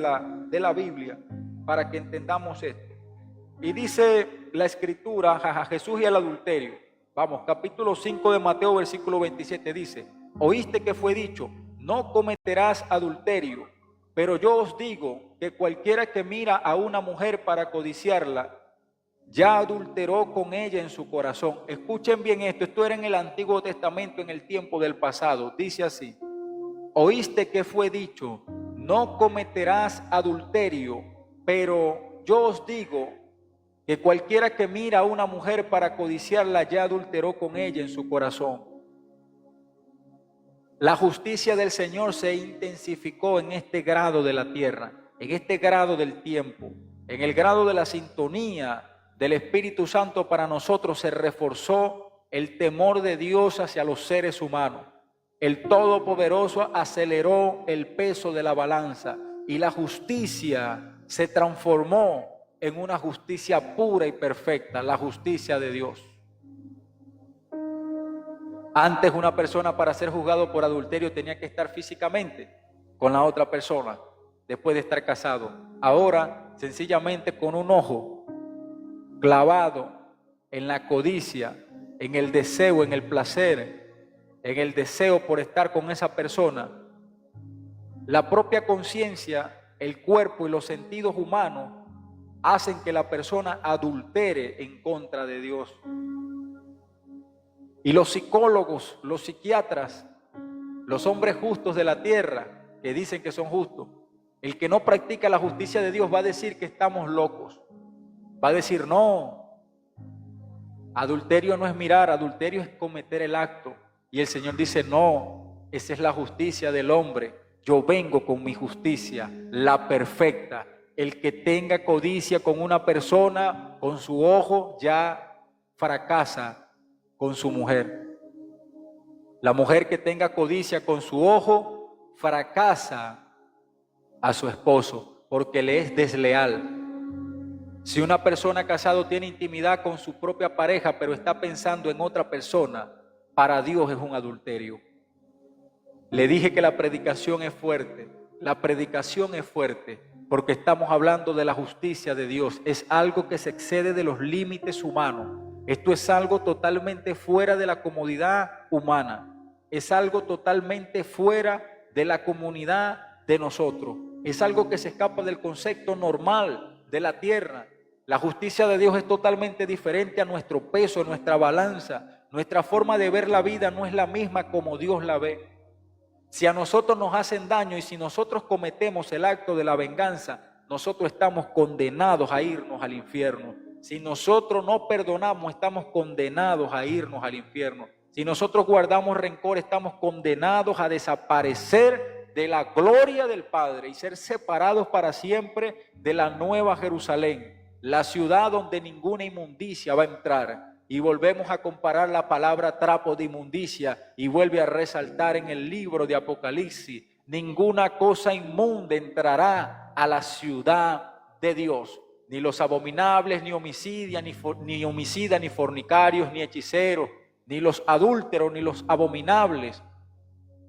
la Biblia para que entendamos esto. Y dice la Escritura, a Jesús y el adulterio. Vamos, capítulo 5 de Mateo, versículo 27 dice: oíste que fue dicho, no cometerás adulterio, Pero yo os digo que cualquiera que mira a una mujer para codiciarla, ya adulteró con ella en su corazón. Escuchen bien esto, esto era en el Antiguo Testamento, en el tiempo del pasado. Dice así: oíste que fue dicho, no cometerás adulterio, pero yo os digo que cualquiera que mira a una mujer para codiciarla, ya adulteró con ella en su corazón. La justicia del Señor se intensificó en este grado de la tierra, en este grado del tiempo, en el grado de la sintonía del Espíritu Santo. Para nosotros se reforzó el temor de Dios hacia los seres humanos. El Todopoderoso aceleró el peso de la balanza y la justicia se transformó en una justicia pura y perfecta, la justicia de Dios. Antes una persona para ser juzgado por adulterio tenía que estar físicamente con la otra persona después de estar casado. Ahora sencillamente con un ojo clavado en la codicia, en el deseo, en el placer, en el deseo por estar con esa persona, la propia conciencia, el cuerpo y los sentidos humanos hacen que la persona adultere en contra de Dios. Y los psicólogos, los psiquiatras, los hombres justos de la tierra, que dicen que son justos, el que no practica la justicia de Dios va a decir que estamos locos. Va a decir, no, adulterio no es mirar, adulterio es cometer el acto. Y el Señor dice, no, esa es la justicia del hombre. Yo vengo con mi justicia, la perfecta. El que tenga codicia con una persona, con su ojo, ya fracasa con su mujer. La mujer que tenga codicia con su ojo, fracasa a su esposo, porque le es desleal. Si una persona casada tiene intimidad con su propia pareja, pero está pensando en otra persona, para Dios es un adulterio. Le dije que la predicación es fuerte. La predicación es fuerte porque estamos hablando de la justicia de Dios. Es algo que se excede de los límites humanos. Esto es algo totalmente fuera de la comodidad humana. Es algo totalmente fuera de la comunidad de nosotros. Es algo que se escapa del concepto normal de la tierra. La justicia de Dios es totalmente diferente a nuestro peso, a nuestra balanza. Nuestra forma de ver la vida no es la misma como Dios la ve. Si a nosotros nos hacen daño y si nosotros cometemos el acto de la venganza, nosotros estamos condenados a irnos al infierno. Si nosotros no perdonamos, estamos condenados a irnos al infierno. Si nosotros guardamos rencor, estamos condenados a desaparecer de la gloria del Padre y ser separados para siempre de la nueva Jerusalén, la ciudad donde ninguna inmundicia va a entrar. Y volvemos a comparar la palabra trapo de inmundicia y vuelve a resaltar en el libro de Apocalipsis: ninguna cosa inmunda entrará a la ciudad de Dios. Ni los abominables, ni homicidas, ni fornicarios, ni hechiceros, ni los adúlteros, ni los abominables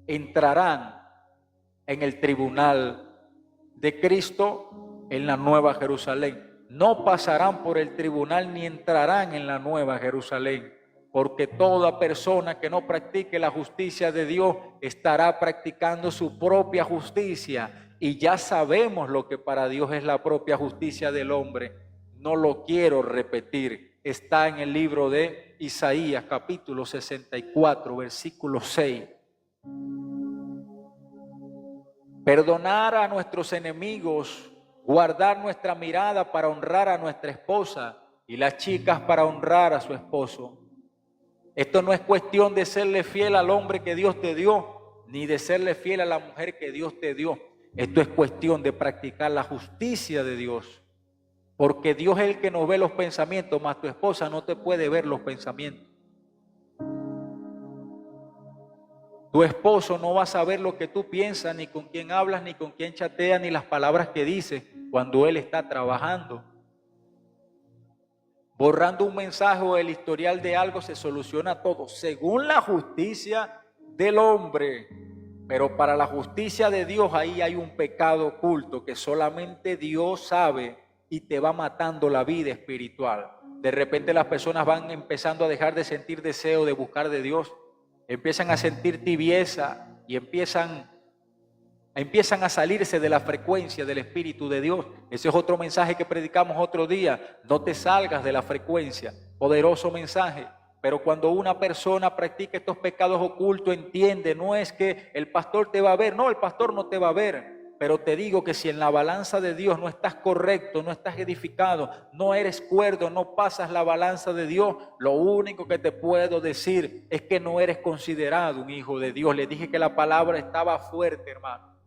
entrarán en el tribunal de Cristo en la Nueva Jerusalén. No pasarán por el tribunal ni entrarán en la Nueva Jerusalén, porque toda persona que no practique la justicia de Dios estará practicando su propia justicia. Y ya sabemos lo que para Dios es la propia justicia del hombre. No lo quiero repetir. Está en el libro de Isaías, capítulo 64, versículo 6. Perdonar a nuestros enemigos, guardar nuestra mirada para honrar a nuestra esposa y las chicas para honrar a su esposo. Esto no es cuestión de serle fiel al hombre que Dios te dio, ni de serle fiel a la mujer que Dios te dio. Esto es cuestión de practicar la justicia de Dios. Porque Dios es el que nos ve los pensamientos, mas tu esposa no te puede ver los pensamientos. Tu esposo no va a saber lo que tú piensas, ni con quién hablas, ni con quién chateas, ni las palabras que dices cuando él está trabajando. Borrando un mensaje o el historial de algo se soluciona todo, según la justicia del hombre. Pero para la justicia de Dios ahí hay un pecado oculto que solamente Dios sabe y te va matando la vida espiritual. De repente las personas van empezando a dejar de sentir deseo de buscar de Dios. Empiezan a sentir tibieza y empiezan empiezan a salirse de la frecuencia del Espíritu de Dios. Ese es otro mensaje que predicamos otro día. No te salgas de la frecuencia. Poderoso mensaje. Pero cuando una persona practica estos pecados ocultos, entiende, no es que el pastor te va a ver, no, el pastor no te va a ver. Pero te digo que si en la balanza de Dios no estás correcto, no estás edificado, no eres cuerdo, no pasas la balanza de Dios, lo único que te puedo decir es que no eres considerado un hijo de Dios. Les dije que la palabra estaba fuerte, hermano.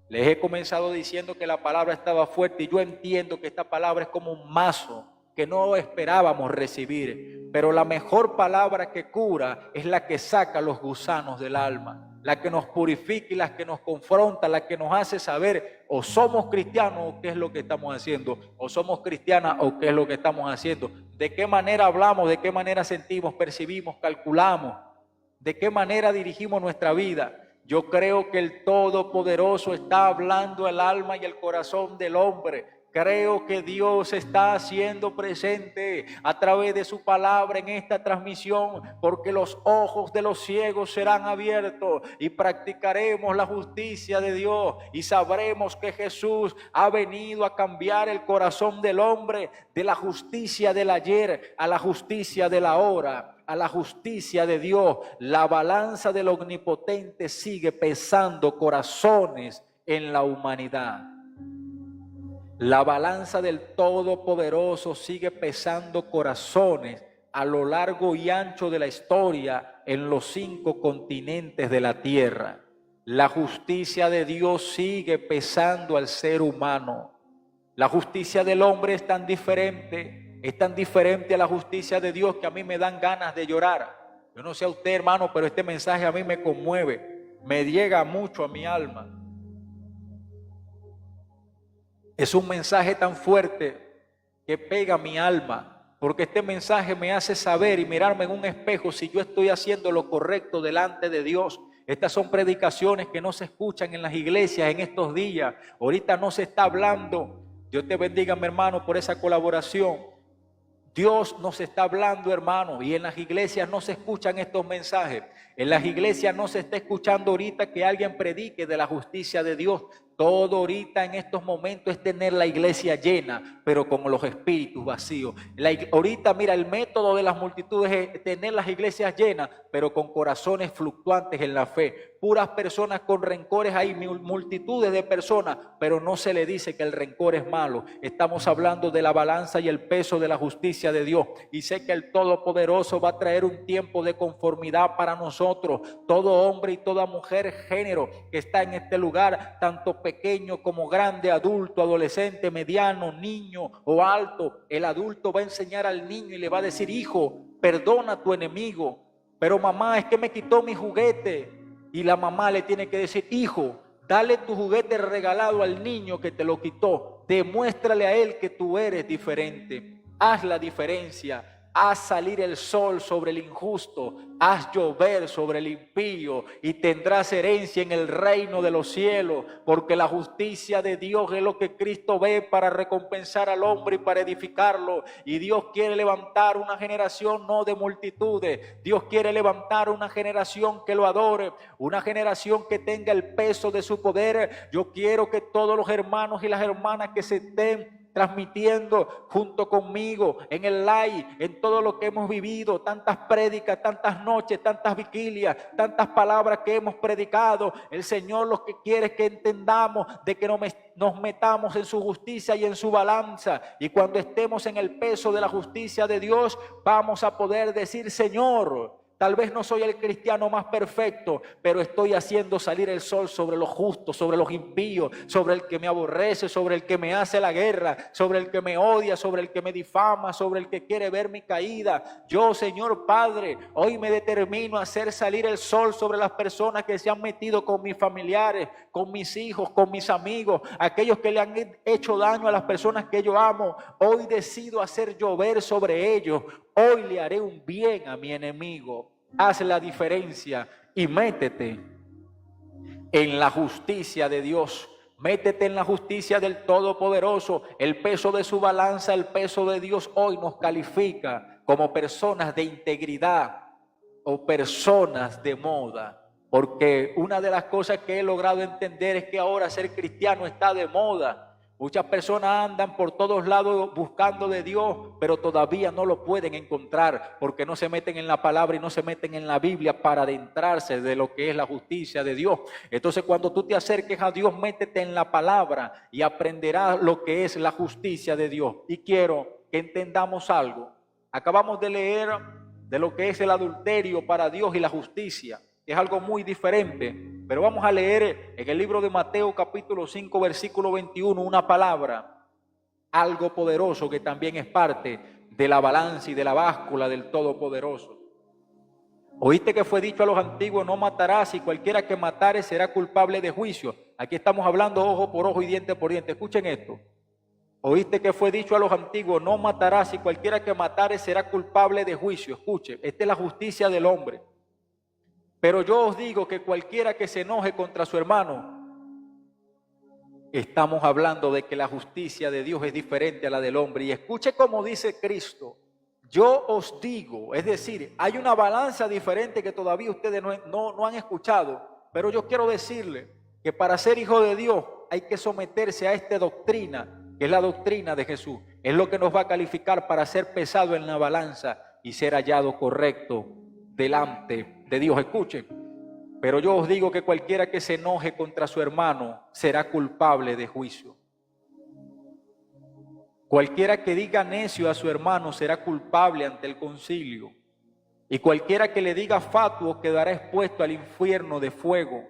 Les he comenzado diciendo que la palabra estaba fuerte y yo entiendo que esta palabra es como un mazo que no esperábamos recibir. Pero la mejor palabra que cura es la que saca los gusanos del alma. La que nos purifica y la que nos confronta, la que nos hace saber o somos cristianos o qué es lo que estamos haciendo, o somos cristianas o qué es lo que estamos haciendo, de qué manera hablamos, de qué manera sentimos, percibimos, calculamos, de qué manera dirigimos nuestra vida. Yo creo que el Todopoderoso está hablando el alma y el corazón del hombre. Creo que Dios está haciendo presente a través de su palabra en esta transmisión, porque los ojos de los ciegos serán abiertos y practicaremos la justicia de Dios y sabremos que Jesús ha venido a cambiar el corazón del hombre de la justicia del ayer a la justicia de la hora, a la justicia de Dios. La balanza del Omnipotente sigue pesando corazones en la humanidad. La balanza del Todopoderoso sigue pesando corazones a lo largo y ancho de la historia en los 5 continentes de la tierra. La justicia de Dios sigue pesando al ser humano. La justicia del hombre es tan diferente a la justicia de Dios que a mí me dan ganas de llorar. Yo no sé a usted, hermano, pero este mensaje a mí me conmueve, me llega mucho a mi alma. Es un mensaje tan fuerte que pega mi alma, porque este mensaje me hace saber y mirarme en un espejo si yo estoy haciendo lo correcto delante de Dios. Estas son predicaciones que no se escuchan en las iglesias en estos días. Ahorita no se está hablando. Dios te bendiga, mi hermano, por esa colaboración. Dios nos está hablando, hermano, y en las iglesias no se escuchan estos mensajes. En las iglesias no se está escuchando ahorita que alguien predique de la justicia de Dios. Todo ahorita en estos momentos es tener la iglesia llena, pero con los espíritus vacíos. Ahorita, mira, el método de las multitudes es tener las iglesias llenas, pero con corazones fluctuantes en la fe. Puras personas con rencores, hay multitudes de personas, pero no se le dice que el rencor es malo. Estamos hablando de la balanza y el peso de la justicia de Dios. Y sé que el Todopoderoso va a traer un tiempo de conformidad para nosotros. Todo hombre y toda mujer, género que está en este lugar, tanto pequeño como grande, adulto, adolescente, mediano, niño o alto, el adulto va a enseñar al niño y le va a decir: hijo, perdona a tu enemigo. Pero mamá, es que me quitó mi juguete. Y la mamá le tiene que decir: hijo, dale tu juguete regalado al niño que te lo quitó. Demuéstrale a él que tú eres diferente. Haz la diferencia. Haz salir el sol sobre el injusto, haz llover sobre el impío y tendrás herencia en el reino de los cielos, porque la justicia de Dios es lo que Cristo ve para recompensar al hombre y para edificarlo. Y Dios quiere levantar una generación no de multitudes, Dios quiere levantar una generación que lo adore, una generación que tenga el peso de su poder. Yo quiero que todos los hermanos y las hermanas que se estén transmitiendo junto conmigo en el live, en todo lo que hemos vivido, tantas prédicas, tantas noches, tantas vigilias, tantas palabras que hemos predicado. El Señor lo que quiere es que entendamos de que nos metamos en su justicia y en su balanza, y cuando estemos en el peso de la justicia de Dios vamos a poder decir: Señor, tal vez no soy el cristiano más perfecto, pero estoy haciendo salir el sol sobre los justos, sobre los impíos, sobre el que me aborrece, sobre el que me hace la guerra, sobre el que me odia, sobre el que me difama, sobre el que quiere ver mi caída. Yo, Señor Padre, hoy me determino a hacer salir el sol sobre las personas que se han metido con mis familiares, con mis hijos, con mis amigos, aquellos que le han hecho daño a las personas que yo amo. Hoy decido hacer llover sobre ellos. Hoy le haré un bien a mi enemigo. Haz la diferencia y métete en la justicia de Dios. Métete en la justicia del Todopoderoso. El peso de su balanza, el peso de Dios hoy nos califica como personas de integridad o personas de moda. Porque una de las cosas que he logrado entender es que ahora ser cristiano está de moda. Muchas personas andan por todos lados buscando de Dios, pero todavía no lo pueden encontrar porque no se meten en la palabra y no se meten en la Biblia para adentrarse de lo que es la justicia de Dios. Entonces, cuando tú te acerques a Dios, métete en la palabra y aprenderás lo que es la justicia de Dios. Y quiero que entendamos algo. Acabamos de leer de lo que es el adulterio para Dios y la justicia. Es algo muy diferente, pero vamos a leer en el libro de Mateo capítulo 5 versículo 21 una palabra, algo poderoso que también es parte de la balanza y de la báscula del Todopoderoso. Oíste que fue dicho a los antiguos, no matarás, y cualquiera que matare será culpable de juicio. Aquí estamos hablando ojo por ojo y diente por diente. Escuchen esto. Oíste que fue dicho a los antiguos, no matarás, y cualquiera que matare será culpable de juicio. Escuche, esta es la justicia del hombre. Pero yo os digo que cualquiera que se enoje contra su hermano, estamos hablando de que la justicia de Dios es diferente a la del hombre. Y escuche cómo dice Cristo, yo os digo, es decir, hay una balanza diferente que todavía ustedes no han escuchado, pero yo quiero decirle que para ser hijo de Dios hay que someterse a esta doctrina, que es la doctrina de Jesús. Es lo que nos va a calificar para ser pesado en la balanza y ser hallado correcto delante de Dios. Escuchen, pero yo os digo que cualquiera que se enoje contra su hermano será culpable de juicio. Cualquiera que diga necio a su hermano será culpable ante el concilio. Y cualquiera que le diga fatuo quedará expuesto al infierno de fuego.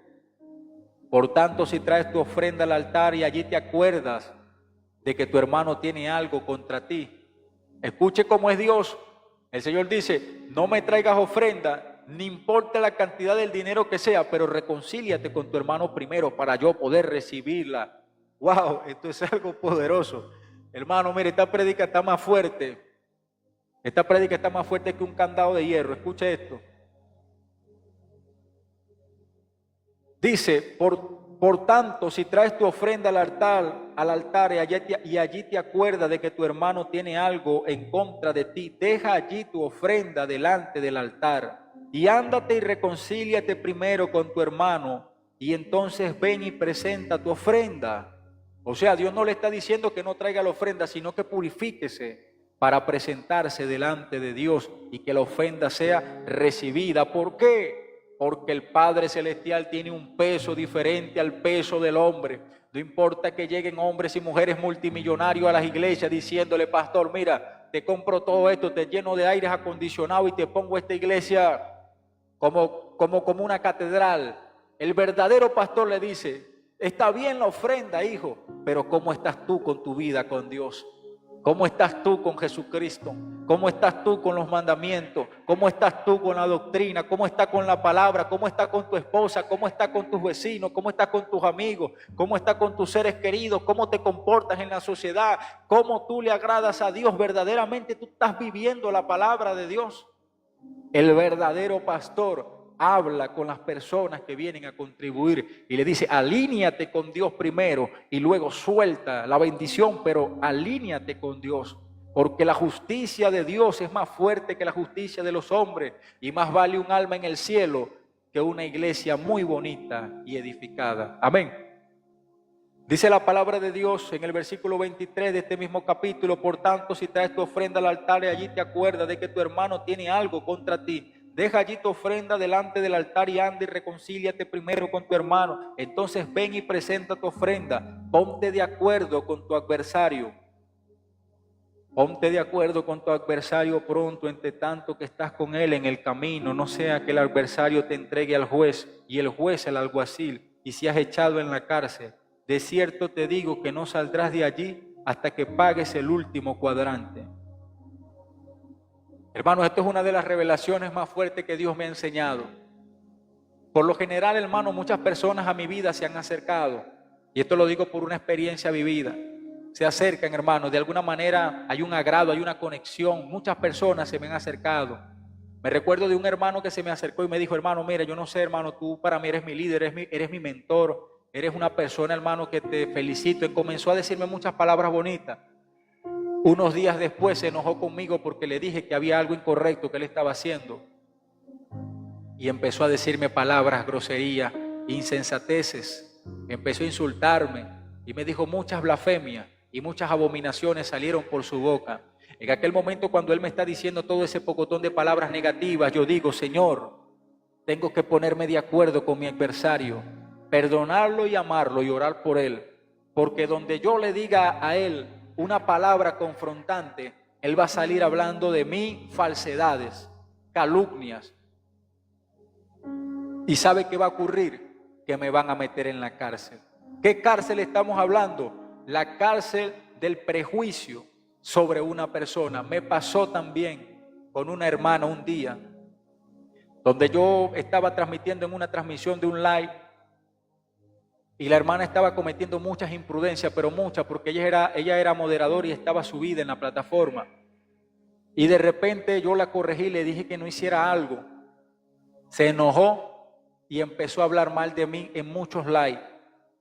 Por tanto, si traes tu ofrenda al altar y allí te acuerdas de que tu hermano tiene algo contra ti, escuche cómo es Dios. El Señor dice, no me traigas ofrenda, ni importa la cantidad del dinero que sea, pero reconcíliate con tu hermano primero para yo poder recibirla. Wow, esto es algo poderoso. Hermano, mire, esta prédica está más fuerte. Esta prédica está más fuerte que un candado de hierro. Escuche esto. Dice, por tanto, si traes tu ofrenda al altar y allí te acuerdas de que tu hermano tiene algo en contra de ti, deja allí tu ofrenda delante del altar y ándate y reconcíliate primero con tu hermano y entonces ven y presenta tu ofrenda. O sea, Dios no le está diciendo que no traiga la ofrenda, sino que purifíquese para presentarse delante de Dios y que la ofrenda sea recibida. ¿Por qué? Porque el Padre Celestial tiene un peso diferente al peso del hombre. No importa que lleguen hombres y mujeres multimillonarios a las iglesias diciéndole, pastor, mira, te compro todo esto, te lleno de aires acondicionados y te pongo esta iglesia como una catedral. El verdadero pastor le dice, está bien la ofrenda, hijo, pero ¿cómo estás tú con tu vida con Dios? ¿Cómo estás tú con Jesucristo? ¿Cómo estás tú con los mandamientos? ¿Cómo estás tú con la doctrina? ¿Cómo estás con la palabra? ¿Cómo estás con tu esposa? ¿Cómo estás con tus vecinos? ¿Cómo estás con tus amigos? ¿Cómo estás con tus seres queridos? ¿Cómo te comportas en la sociedad? ¿Cómo tú le agradas a Dios? ¿Verdaderamente tú estás viviendo la palabra de Dios? El verdadero pastor habla con las personas que vienen a contribuir y le dice, alíñate con Dios primero y luego suelta la bendición, pero alíñate con Dios, porque la justicia de Dios es más fuerte que la justicia de los hombres y más vale un alma en el cielo que una iglesia muy bonita y edificada. Amén. Dice la palabra de Dios en el versículo 23 de este mismo capítulo, por tanto, si traes tu ofrenda al altar y allí te acuerdas de que tu hermano tiene algo contra ti, deja allí tu ofrenda delante del altar y anda y reconcíliate primero con tu hermano. Entonces ven y presenta tu ofrenda. Ponte de acuerdo con tu adversario. Ponte de acuerdo con tu adversario pronto, entre tanto que estás con él en el camino. No sea que el adversario te entregue al juez y el juez al alguacil y seas echado en la cárcel. De cierto te digo que no saldrás de allí hasta que pagues el último cuadrante. Hermanos, esto es una de las revelaciones más fuertes que Dios me ha enseñado. Por lo general, hermanos, muchas personas a mi vida se han acercado, y esto lo digo por una experiencia vivida. Se acercan, hermanos, de alguna manera hay un agrado, hay una conexión. Muchas personas se me han acercado. Me recuerdo de un hermano que se me acercó y me dijo, hermano, mira, yo no sé, hermano, tú para mí eres mi líder, eres mi mentor, eres una persona, hermano, que te felicito. Y comenzó a decirme muchas palabras bonitas. Unos días después se enojó conmigo porque le dije que había algo incorrecto que él estaba haciendo. y empezó a decirme palabras, groserías, insensateces. Empezó a insultarme y me dijo muchas blasfemias y muchas abominaciones salieron por su boca. En aquel momento, cuando él me está diciendo todo ese pocotón de palabras negativas, yo digo, Señor, tengo que ponerme de acuerdo con mi adversario, perdonarlo y amarlo y orar por él, porque donde yo le diga a él una palabra confrontante, él va a salir hablando de mí falsedades, calumnias. ¿Y sabe qué va a ocurrir? Que me van a meter en la cárcel. ¿Qué cárcel estamos hablando? La cárcel del prejuicio sobre una persona. Me pasó también con una hermana un día, donde yo estaba transmitiendo en una transmisión de un live, y la hermana estaba cometiendo muchas imprudencias, pero muchas, porque ella era moderadora y estaba subida en la plataforma. Y de repente yo la corregí, le dije que no hiciera algo. Se enojó y empezó a hablar mal de mí en muchos lives.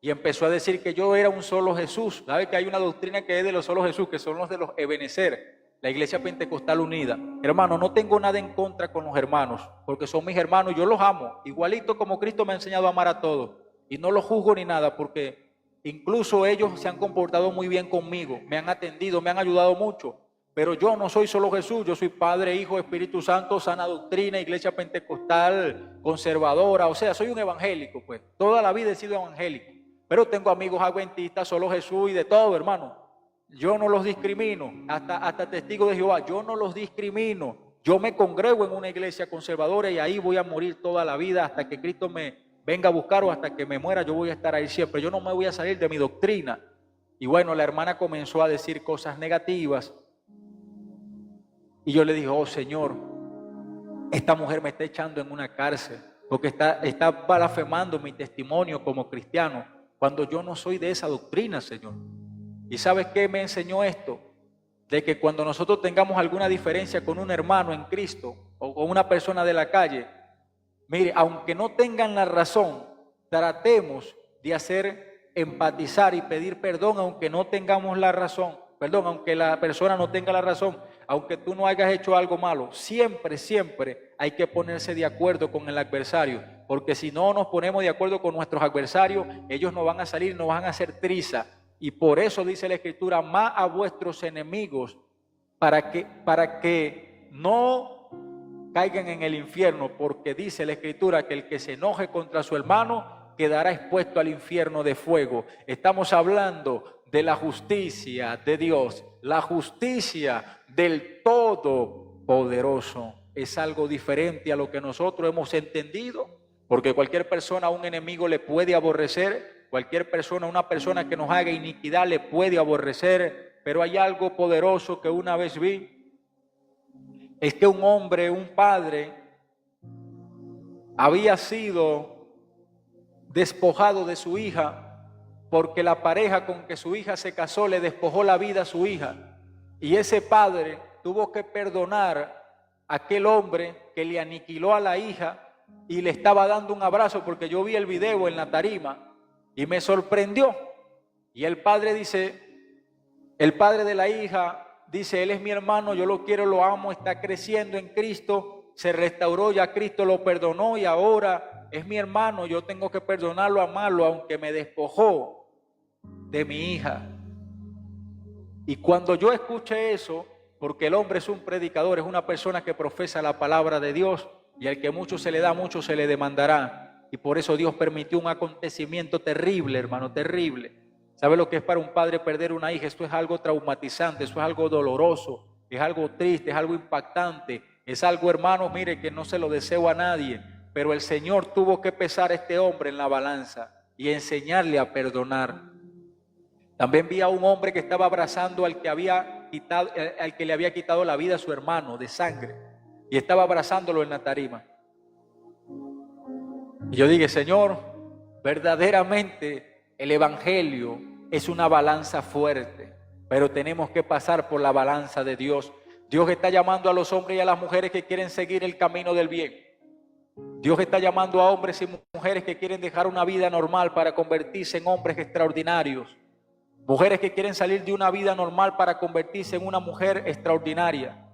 Y empezó a decir que yo era un solo Jesús. ¿Sabe que hay una doctrina que es de los solo Jesús, que son los de los Ebenezer, la Iglesia Pentecostal Unida? Hermano, no tengo nada en contra con los hermanos, porque son mis hermanos, yo los amo, igualito como Cristo me ha enseñado a amar a todos. Y no los juzgo ni nada, porque incluso ellos se han comportado muy bien conmigo, me han atendido, me han ayudado mucho. Pero yo no soy solo Jesús, yo soy Padre, Hijo, Espíritu Santo, sana doctrina, Iglesia Pentecostal, conservadora, o sea, soy un evangélico, pues. Toda la vida he sido evangélico. Pero tengo amigos adventistas, solo Jesús y de todo, hermano. Yo no los discrimino, hasta testigos de Jehová, yo no los discrimino. Yo me congrego en una iglesia conservadora y ahí voy a morir toda la vida hasta que Cristo me venga a buscar o hasta que me muera, yo voy a estar ahí siempre. Yo no me voy a salir de mi doctrina. Y bueno, la hermana comenzó a decir cosas negativas. Y yo le dije, oh Señor, esta mujer me está echando en una cárcel porque está blasfemando mi testimonio como cristiano, cuando yo no soy de esa doctrina, Señor. ¿Y sabes qué me enseñó esto? De que cuando nosotros tengamos alguna diferencia con un hermano en Cristo o con una persona de la calle, mire, aunque no tengan la razón, tratemos de hacer empatizar y pedir perdón aunque no tengamos la razón. Perdón, aunque la persona no tenga la razón, aunque tú no hayas hecho algo malo, siempre hay que ponerse de acuerdo con el adversario, porque si no nos ponemos de acuerdo con nuestros adversarios, ellos nos van a salir, nos van a hacer triza. Y por eso dice la Escritura, amad a vuestros enemigos para que no caigan en el infierno, porque dice la Escritura que el que se enoje contra su hermano quedará expuesto al infierno de fuego. Estamos hablando de la justicia de Dios, la justicia del Todopoderoso. Es algo diferente a lo que nosotros hemos entendido, porque cualquier persona a un enemigo le puede aborrecer, cualquier persona, una persona que nos haga iniquidad le puede aborrecer, pero hay algo poderoso que una vez vi, es que un hombre, un padre, había sido despojado de su hija, porque la pareja con que su hija se casó le despojó la vida a su hija. Y ese padre tuvo que perdonar a aquel hombre que le aniquiló a la hija y le estaba dando un abrazo, porque yo vi el video en la tarima y me sorprendió. Y el padre dice, el padre de la hija dice, él es mi hermano, yo lo quiero, lo amo, está creciendo en Cristo, se restauró, ya Cristo lo perdonó y ahora es mi hermano, yo tengo que perdonarlo, amarlo, aunque me despojó de mi hija. Y cuando yo escuché eso, porque el hombre es un predicador, es una persona que profesa la palabra de Dios, y al que mucho se le da, mucho se le demandará. Y por eso Dios permitió un acontecimiento terrible, hermano, terrible. ¿Sabe lo que es para un padre perder una hija? Esto es algo traumatizante, eso es algo doloroso, es algo triste, es algo impactante, es algo, hermano, mire, que no se lo deseo a nadie. Pero el Señor tuvo que pesar a este hombre en la balanza y enseñarle a perdonar. También vi a un hombre que estaba abrazando al que le había quitado la vida a su hermano de sangre, y estaba abrazándolo en la tarima. Y yo dije, Señor, verdaderamente el evangelio es una balanza fuerte, pero tenemos que pasar por la balanza de Dios. Dios está llamando a los hombres y a las mujeres que quieren seguir el camino del bien. Dios está llamando a hombres y mujeres que quieren dejar una vida normal para convertirse en hombres extraordinarios. Mujeres que quieren salir de una vida normal para convertirse en una mujer extraordinaria.